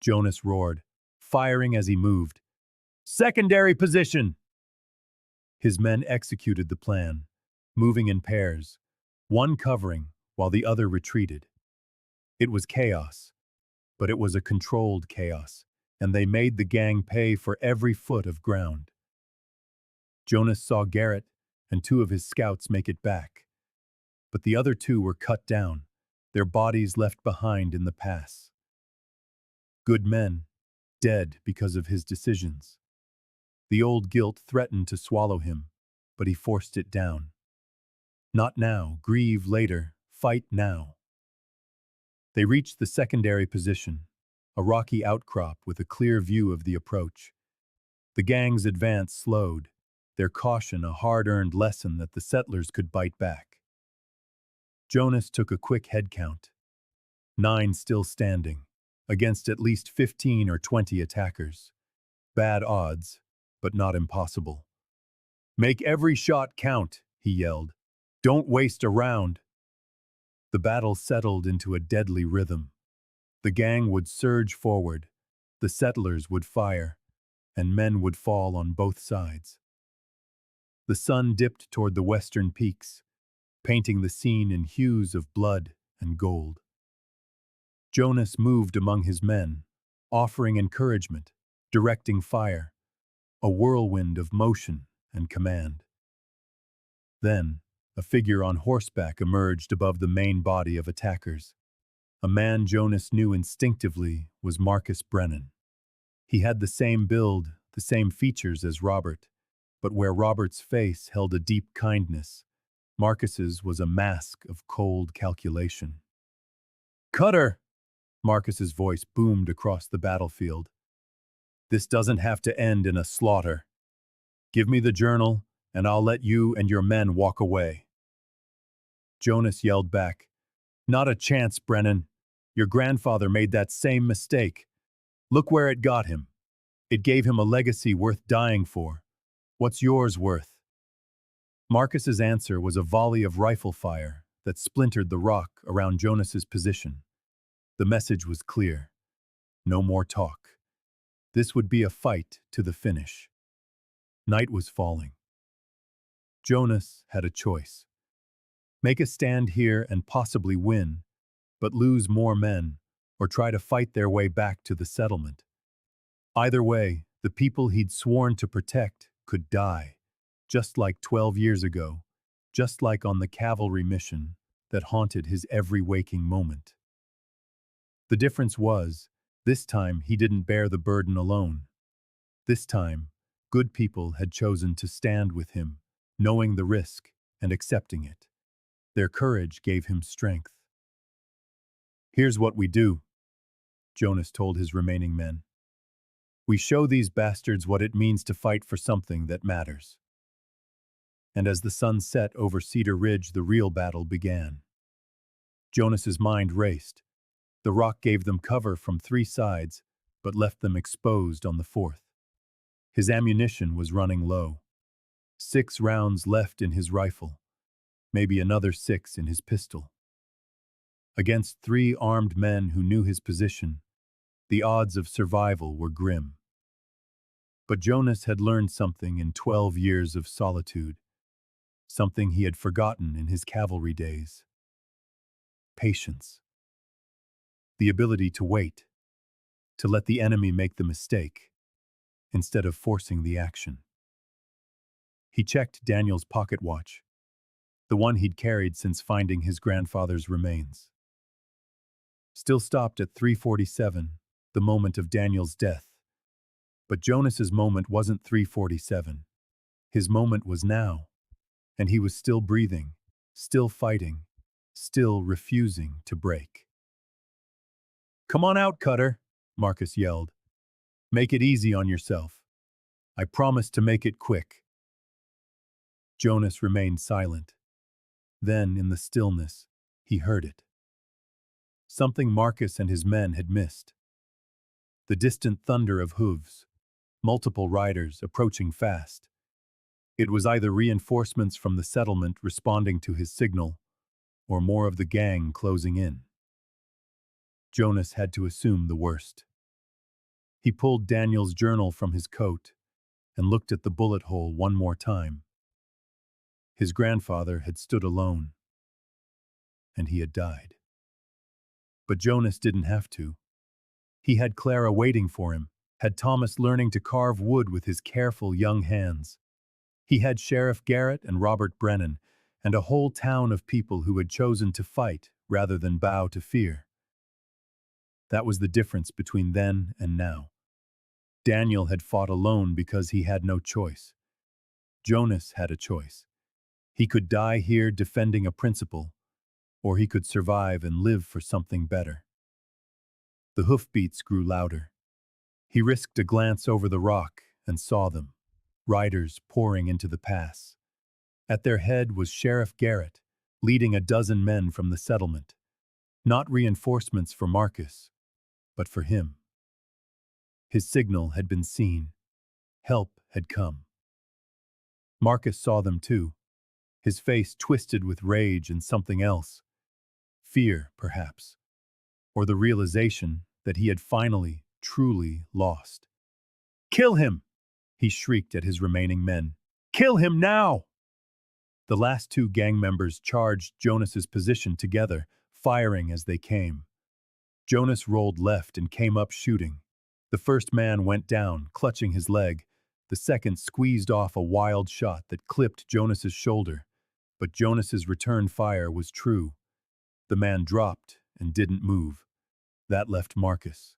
Jonas roared, firing as he moved. "Secondary position!" His men executed the plan, moving in pairs, one covering while the other retreated. It was chaos, but it was a controlled chaos, and they made the gang pay for every foot of ground. Jonas saw Garrett and 2 of his scouts make it back, but the other 2 were cut down, their bodies left behind in the pass. Good men, dead because of his decisions. The old guilt threatened to swallow him, but he forced it down. Not now, grieve later, fight now. They reached the secondary position, a rocky outcrop with a clear view of the approach. The gang's advance slowed, their caution a hard-earned lesson that the settlers could bite back. Jonas took a quick head count. 9 still standing, against at least 15 or 20 attackers. Bad odds, but not impossible. "Make every shot count," he yelled. "Don't waste a round." The battle settled into a deadly rhythm. The gang would surge forward, the settlers would fire, and men would fall on both sides. The sun dipped toward the western peaks, painting the scene in hues of blood and gold. Jonas moved among his men, offering encouragement, directing fire, a whirlwind of motion and command. Then, a figure on horseback emerged above the main body of attackers. A man Jonas knew instinctively was Marcus Brennan. He had the same build, the same features as Robert, but where Robert's face held a deep kindness, Marcus's was a mask of cold calculation. "Cutter!" Marcus's voice boomed across the battlefield. "This doesn't have to end in a slaughter. Give me the journal, and I'll let you and your men walk away." Jonas yelled back, "Not a chance, Brennan. Your grandfather made that same mistake. Look where it got him. It gave him a legacy worth dying for. What's yours worth?" Marcus's answer was a volley of rifle fire that splintered the rock around Jonas's position. The message was clear. No more talk. This would be a fight to the finish. Night was falling. Jonas had a choice. Make a stand here and possibly win, but lose more men, or try to fight their way back to the settlement. Either way, the people he'd sworn to protect could die, just like 12 years ago, just like on the cavalry mission that haunted his every waking moment. The difference was, this time he didn't bear the burden alone. This time, good people had chosen to stand with him, knowing the risk and accepting it. Their courage gave him strength. "Here's what we do," Jonas told his remaining men. "We show these bastards what it means to fight for something that matters." And as the sun set over Cedar Ridge, the real battle began. Jonas's mind raced. The rock gave them cover from 3 sides, but left them exposed on the 4th. His ammunition was running low. 6 rounds left in his rifle, maybe another 6 in his pistol. Against 3 armed men who knew his position, the odds of survival were grim. But Jonas had learned something in 12 years of solitude, something he had forgotten in his cavalry days. Patience. The ability to wait, to let the enemy make the mistake, instead of forcing the action. He checked Daniel's pocket watch, the one he'd carried since finding his grandfather's remains. Still stopped at 3:47, the moment of Daniel's death. But Jonas's moment wasn't 3:47. His moment was now, and he was still breathing, still fighting, still refusing to break. "Come on out, Cutter," Marcus yelled. "Make it easy on yourself. I promise to make it quick." Jonas remained silent. Then, in the stillness, he heard it. Something Marcus and his men had missed. The distant thunder of hooves, multiple riders approaching fast. It was either reinforcements from the settlement responding to his signal, or more of the gang closing in. Jonas had to assume the worst. He pulled Daniel's journal from his coat and looked at the bullet hole one more time. His grandfather had stood alone, and he had died. But Jonas didn't have to. He had Clara waiting for him, had Thomas learning to carve wood with his careful young hands. He had Sheriff Garrett and Robert Brennan, and a whole town of people who had chosen to fight rather than bow to fear. That was the difference between then and now. Daniel had fought alone because he had no choice. Jonas had a choice. He could die here defending a principle, or he could survive and live for something better. The hoofbeats grew louder. He risked a glance over the rock and saw them. riders pouring into the pass. At their head was Sheriff Garrett, leading a dozen men from the settlement. Not reinforcements for Marcus, but for him. His signal had been seen. Help had come. Marcus saw them too, his face twisted with rage and something else. Fear, perhaps, or the realization that he had finally, truly lost. "Kill him!" he shrieked at his remaining men. "Kill him now!" The last two gang members charged Jonas's position together, firing as they came. Jonas rolled left and came up shooting. The first man went down, clutching his leg. The second squeezed off a wild shot that clipped Jonas's shoulder. But Jonas's return fire was true. The man dropped and didn't move. That left Marcus.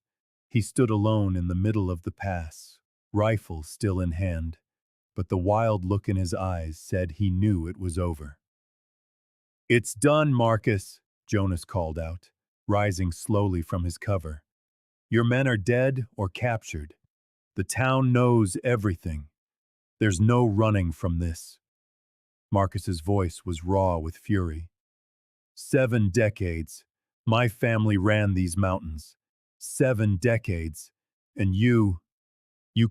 He stood alone in the middle of the pass, rifle still in hand, but the wild look in his eyes said he knew it was over. "It's done, Marcus," Jonas called out, rising slowly from his cover. "Your men are dead or captured. The town knows everything. There's no running from this." Marcus's voice was raw with fury. 7 decades. My family ran these mountains. 7 decades. And you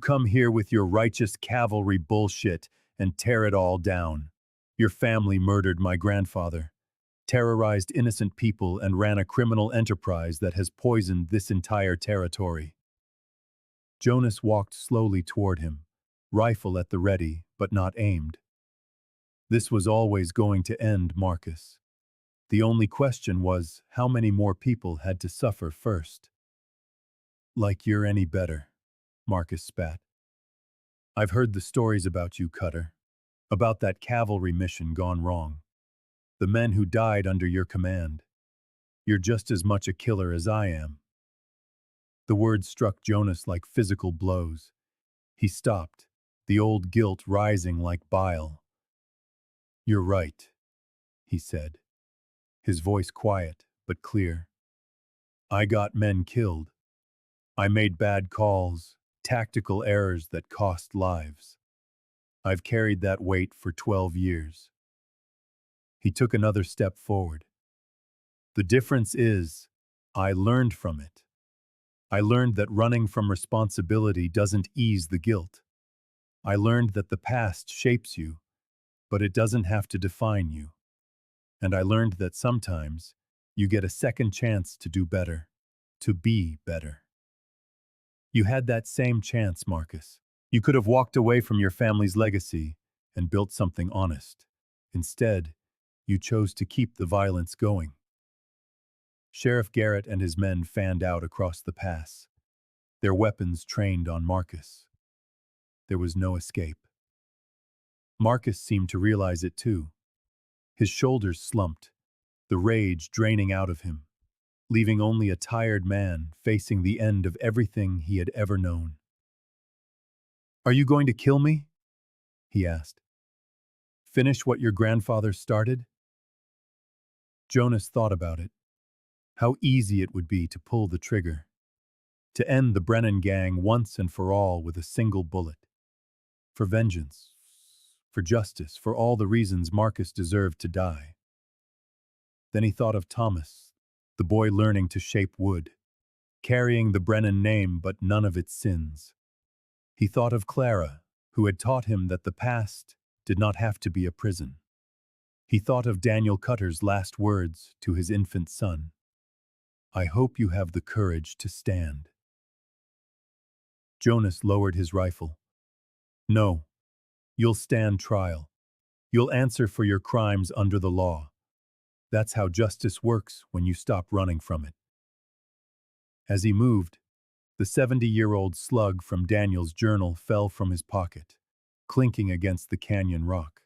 come here with your righteous cavalry bullshit and tear it all down. Your family murdered my grandfather, terrorized innocent people, and ran a criminal enterprise that has poisoned this entire territory. Jonas walked slowly toward him, rifle at the ready, but not aimed. This was always going to end, Marcus. The only question was how many more people had to suffer first. "Like you're any better," Marcus spat. "I've heard the stories about you, Cutter. About that cavalry mission gone wrong. The men who died under your command. You're just as much a killer as I am." The words struck Jonas like physical blows. He stopped, the old guilt rising like bile. "You're right," he said, his voice quiet but clear. "I got men killed. I made bad calls, tactical errors that cost lives. I've carried that weight for 12 years. He took another step forward. "The difference is, I learned from it. I learned that running from responsibility doesn't ease the guilt. I learned that the past shapes you, but it doesn't have to define you. And I learned that sometimes you get a second chance to do better, to be better." You had that same chance, Marcus. You could have walked away from your family's legacy and built something honest. Instead, you chose to keep the violence going. Sheriff Garrett and his men fanned out across the pass, their weapons trained on Marcus. There was no escape. Marcus seemed to realize it too. His shoulders slumped, the rage draining out of him, leaving only a tired man facing the end of everything he had ever known. "Are you going to kill me?" he asked. "Finish what your grandfather started?" Jonas thought about it. How easy it would be to pull the trigger, to end the Brennan gang once and for all with a single bullet. For vengeance, for justice, for all the reasons Marcus deserved to die. Then he thought of Thomas, the boy learning to shape wood, carrying the Brennan name but none of its sins. He thought of Clara, who had taught him that the past did not have to be a prison. He thought of Daniel Cutter's last words to his infant son. "I hope you have the courage to stand." Jonas lowered his rifle. "No, you'll stand trial. You'll answer for your crimes under the law. That's how justice works when you stop running from it." As he moved, the 70-year-old slug from Daniel's journal fell from his pocket, clinking against the canyon rock.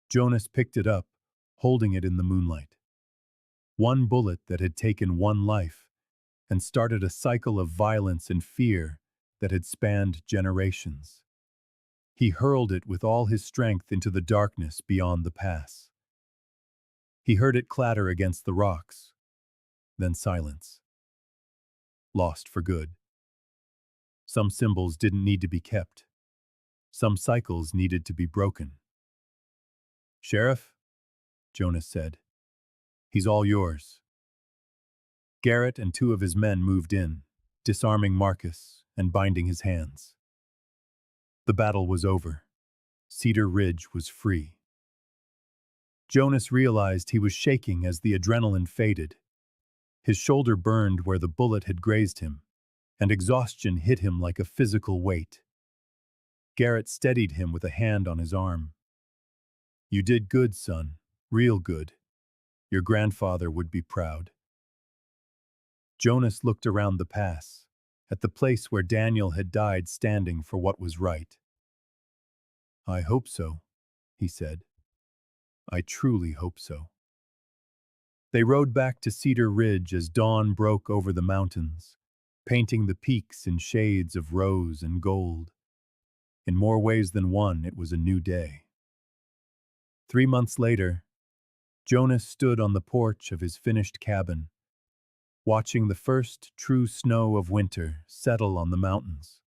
Jonas picked it up, holding it in the moonlight. One bullet that had taken one life and started a cycle of violence and fear that had spanned generations. He hurled it with all his strength into the darkness beyond the pass. He heard it clatter against the rocks, then silence. Lost for good. Some symbols didn't need to be kept. Some cycles needed to be broken. "Sheriff," Jonas said, "he's all yours." Garrett and two of his men moved in, disarming Marcus and binding his hands. The battle was over. Cedar Ridge was free. Jonas realized he was shaking as the adrenaline faded. His shoulder burned where the bullet had grazed him, and exhaustion hit him like a physical weight. Garrett steadied him with a hand on his arm. "You did good, son. Real good. Your grandfather would be proud." Jonas looked around the pass, at the place where Daniel had died standing for what was right. "I hope so," he said. "I truly hope so." They rode back to Cedar Ridge as dawn broke over the mountains, painting the peaks in shades of rose and gold. In more ways than one, it was a new day. 3 months later, Jonas stood on the porch of his finished cabin, watching the first true snow of winter settle on the mountains.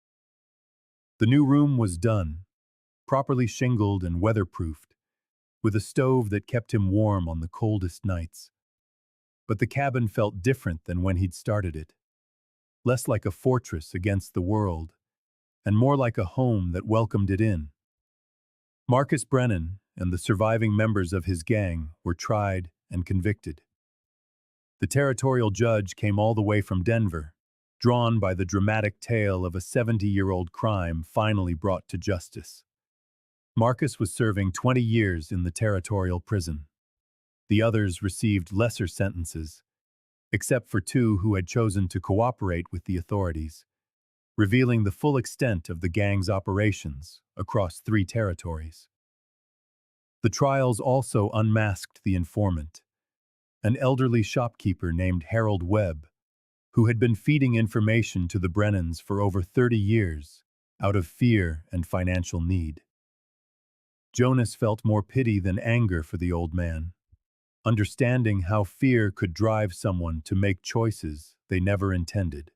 The new room was done, properly shingled and weatherproofed, with a stove that kept him warm on the coldest nights. But the cabin felt different than when he'd started it. Less like a fortress against the world, and more like a home that welcomed it in. Marcus Brennan and the surviving members of his gang were tried and convicted. The territorial judge came all the way from Denver, drawn by the dramatic tale of a 70-year-old crime finally brought to justice. Marcus was serving 20 years in the territorial prison. The others received lesser sentences, except for two who had chosen to cooperate with the authorities, revealing the full extent of the gang's operations across 3 territories. The trials also unmasked the informant, an elderly shopkeeper named Harold Webb, who had been feeding information to the Brennans for over 30 years, out of fear and financial need. Jonas felt more pity than anger for the old man, understanding how fear could drive someone to make choices they never intended.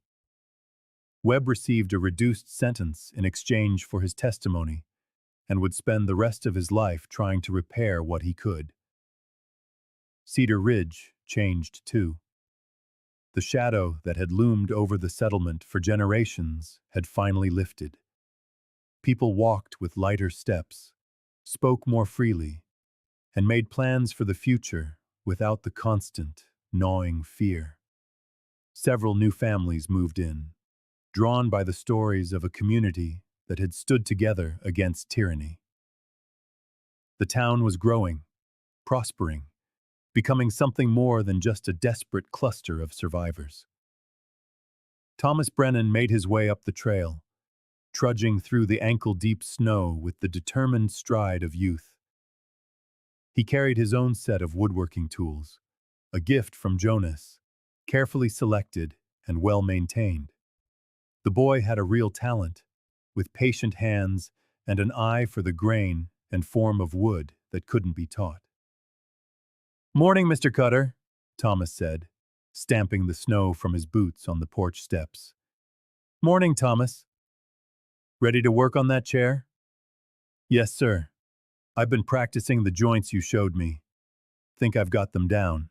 Webb received a reduced sentence in exchange for his testimony, and would spend the rest of his life trying to repair what he could. Cedar Ridge changed too. The shadow that had loomed over the settlement for generations had finally lifted. People walked with lighter steps, spoke more freely, and made plans for the future without the constant, gnawing fear. Several new families moved in, drawn by the stories of a community that had stood together against tyranny. The town was growing, prospering, becoming something more than just a desperate cluster of survivors. Thomas Brennan made his way up the trail, trudging through the ankle-deep snow with the determined stride of youth. He carried his own set of woodworking tools, a gift from Jonas, carefully selected and well-maintained. The boy had a real talent, with patient hands and an eye for the grain and form of wood that couldn't be taught. "Morning, Mr. Cutter," Thomas said, stamping the snow from his boots on the porch steps. "Morning, Thomas. Ready to work on that chair?" "Yes, sir. I've been practicing the joints you showed me. Think I've got them down."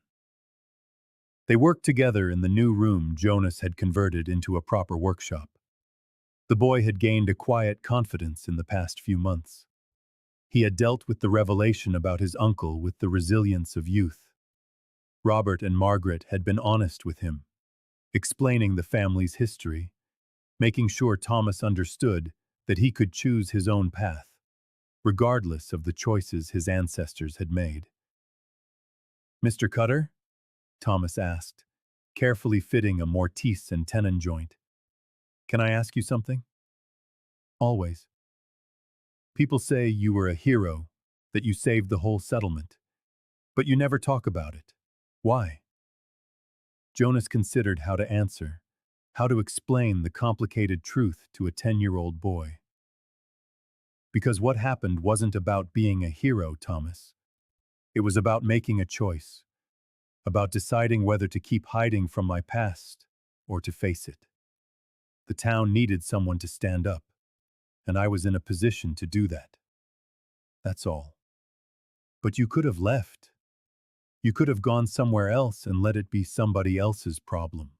They worked together in the new room Jonas had converted into a proper workshop. The boy had gained a quiet confidence in the past few months. He had dealt with the revelation about his uncle with the resilience of youth. Robert and Margaret had been honest with him, explaining the family's history, making sure Thomas understood that he could choose his own path, regardless of the choices his ancestors had made. "Mr. Cutter?" Thomas asked, carefully fitting a mortise and tenon joint. "Can I ask you something?" "Always." "People say you were a hero, that you saved the whole settlement. But you never talk about it. Why?" Jonas considered how to answer, how to explain the complicated truth to a 10-year-old boy. "Because what happened wasn't about being a hero, Thomas. It was about making a choice, about deciding whether to keep hiding from my past or to face it. The town needed someone to stand up. and I was in a position to do that. That's all. But you could have left. You could have gone somewhere else and let it be somebody else's problem.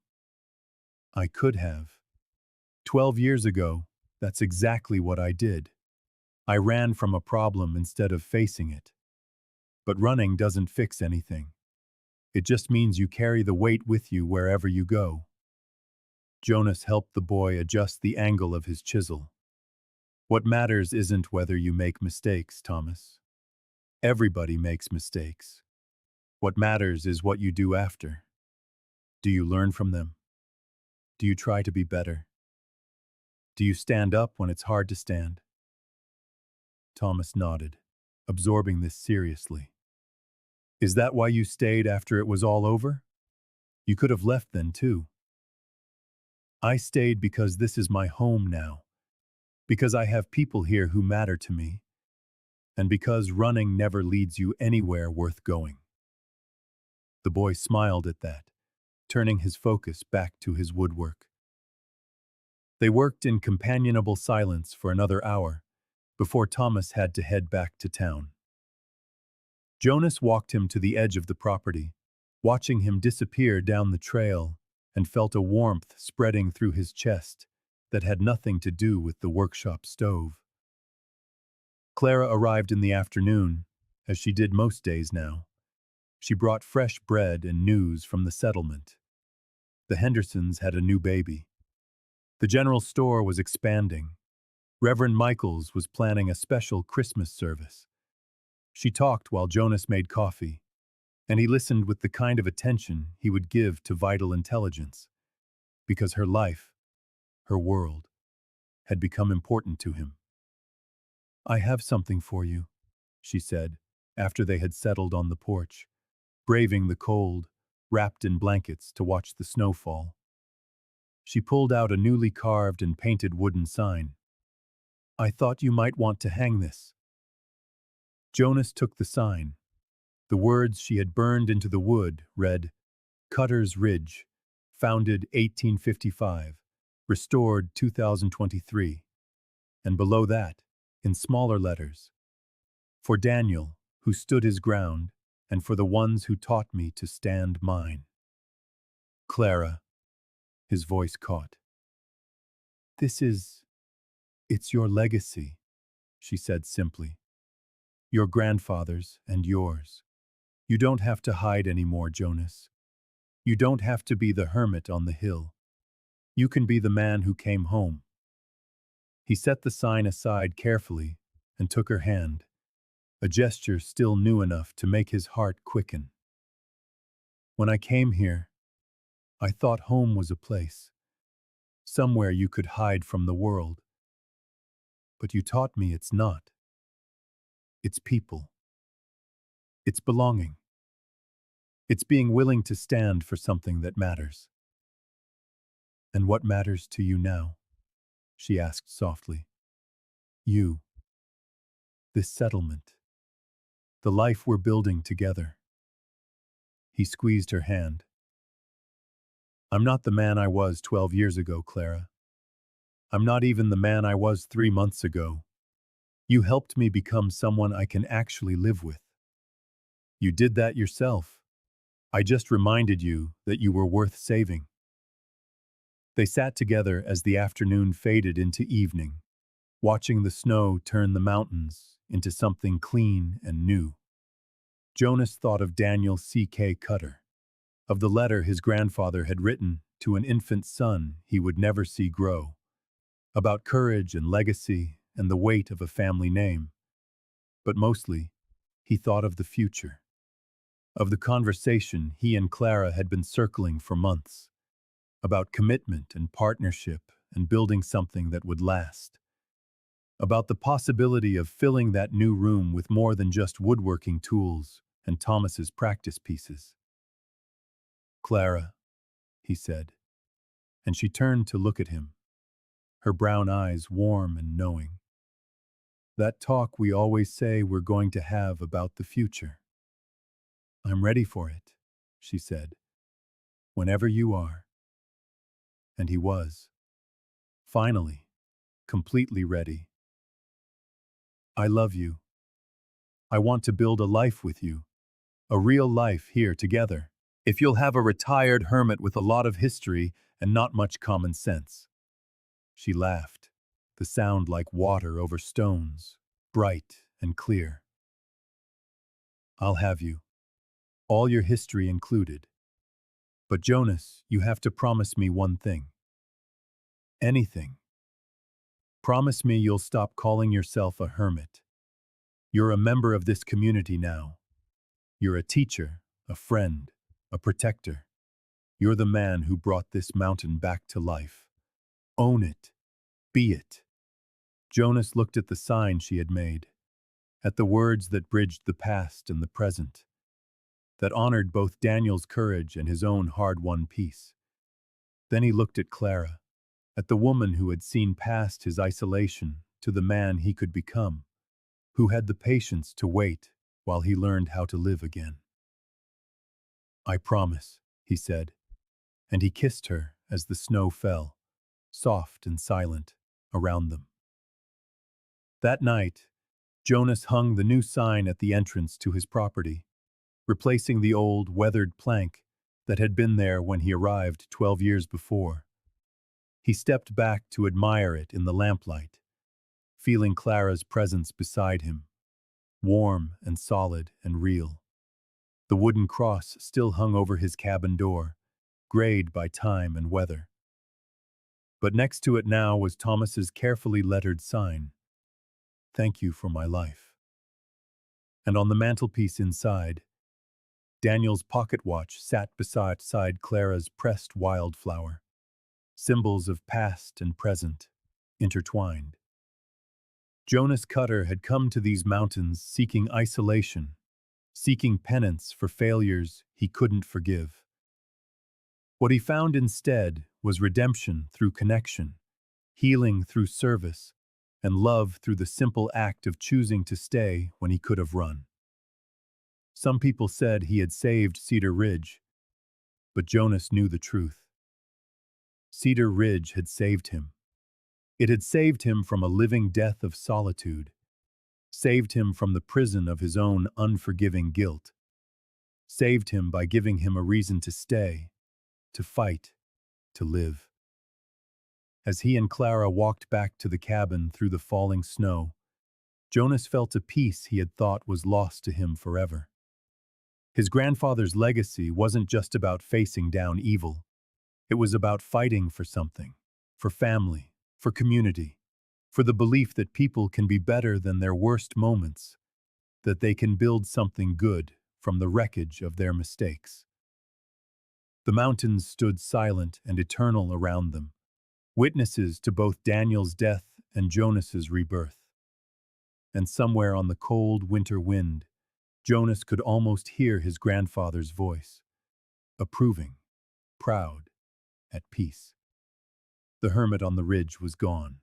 I could have. 12 years ago, that's exactly what I did. I ran from a problem instead of facing it. But running doesn't fix anything. It just means you carry the weight with you wherever you go. Jonas helped the boy adjust the angle of his chisel. What matters isn't whether you make mistakes, Thomas. Everybody makes mistakes. What matters is what you do after. Do you learn from them? Do you try to be better? Do you stand up when it's hard to stand? Thomas nodded, absorbing this seriously. Is that why you stayed after it was all over? You could have left then, too. I stayed because this is my home now, because I have people here who matter to me, and because running never leads you anywhere worth going. The boy smiled at that, turning his focus back to his woodwork. They worked in companionable silence for another hour, before Thomas had to head back to town. Jonas walked him to the edge of the property, watching him disappear down the trail, and felt a warmth spreading through his chest that had nothing to do with the workshop stove. Clara arrived in the afternoon, as she did most days now. She brought fresh bread and news from the settlement. The Hendersons had a new baby. The general store was expanding. Reverend Michaels was planning a special Christmas service. She talked while Jonas made coffee, and he listened with the kind of attention he would give to vital intelligence, because her life, her world, had become important to him. I have something for you, she said, after they had settled on the porch, braving the cold, wrapped in blankets to watch the snow fall. She pulled out a newly carved and painted wooden sign. I thought you might want to hang this. Jonas took the sign. The words she had burned into the wood read, Cedar Ridge, founded 1855, restored 2023. And below that, in smaller letters, for Daniel, who stood his ground, and for the ones who taught me to stand mine. Clara, his voice caught. It's your legacy, she said simply. Your grandfather's and yours. You don't have to hide anymore, Jonas. You don't have to be the hermit on the hill. You can be the man who came home. He set the sign aside carefully and took her hand, a gesture still new enough to make his heart quicken. When I came here, I thought home was a place, somewhere you could hide from the world. But you taught me it's not. It's people. It's belonging. It's being willing to stand for something that matters. And what matters to you now? She asked softly. You. This settlement. The life we're building together. He squeezed her hand. I'm not the man I was 12 years ago, Clara. I'm not even the man I was 3 months ago. You helped me become someone I can actually live with. You did that yourself. I just reminded you that you were worth saving. They sat together as the afternoon faded into evening, watching the snow turn the mountains into something clean and new. Jonas thought of Daniel C.K. Cutter, of the letter his grandfather had written to an infant son he would never see grow, about courage and legacy and the weight of a family name. But mostly, he thought of the future, of the conversation he and Clara had been circling for months, about commitment and partnership and building something that would last, about the possibility of filling that new room with more than just woodworking tools and Thomas's practice pieces. Clara, he said, and she turned to look at him, her brown eyes warm and knowing. That talk we always say we're going to have about the future. I'm ready for it, she said, whenever you are. And he was, finally, completely ready. I love you. I want to build a life with you, a real life here together. If you'll have a retired hermit with a lot of history and not much common sense. She laughed, the sound like water over stones, bright and clear. I'll have you, all your history included. But Jonas, you have to promise me one thing. Anything. Promise me you'll stop calling yourself a hermit. You're a member of this community now. You're a teacher, a friend, a protector. You're the man who brought this mountain back to life. Own it. Be it. Jonas looked at the sign she had made, at the words that bridged the past and the present, that honored both Daniel's courage and his own hard-won peace. Then he looked at Clara, at the woman who had seen past his isolation to the man he could become, who had the patience to wait while he learned how to live again. I promise, he said, and he kissed her as the snow fell, soft and silent, around them. That night, Jonas hung the new sign at the entrance to his property, replacing the old, weathered plank that had been there when he arrived 12 years before. He stepped back to admire it in the lamplight, feeling Clara's presence beside him, warm and solid and real. The wooden cross still hung over his cabin door, grayed by time and weather. But next to it now was Thomas's carefully lettered sign, "Thank you for my life." And on the mantelpiece inside, Daniel's pocket watch sat beside Clara's pressed wildflower, symbols of past and present, intertwined. Jonas Cutter had come to these mountains seeking isolation, seeking penance for failures he couldn't forgive. What he found instead was redemption through connection, healing through service, and love through the simple act of choosing to stay when he could have run. Some people said he had saved Cedar Ridge, but Jonas knew the truth. Cedar Ridge had saved him. It had saved him from a living death of solitude, saved him from the prison of his own unforgiving guilt, saved him by giving him a reason to stay, to fight, to live. As he and Clara walked back to the cabin through the falling snow, Jonas felt a peace he had thought was lost to him forever. His grandfather's legacy wasn't just about facing down evil. It was about fighting for something, for family, for community, for the belief that people can be better than their worst moments, that they can build something good from the wreckage of their mistakes. The mountains stood silent and eternal around them, witnesses to both Daniel's death and Jonas's rebirth. And somewhere on the cold winter wind, Jonas could almost hear his grandfather's voice, approving, proud, at peace. The hermit on the ridge was gone.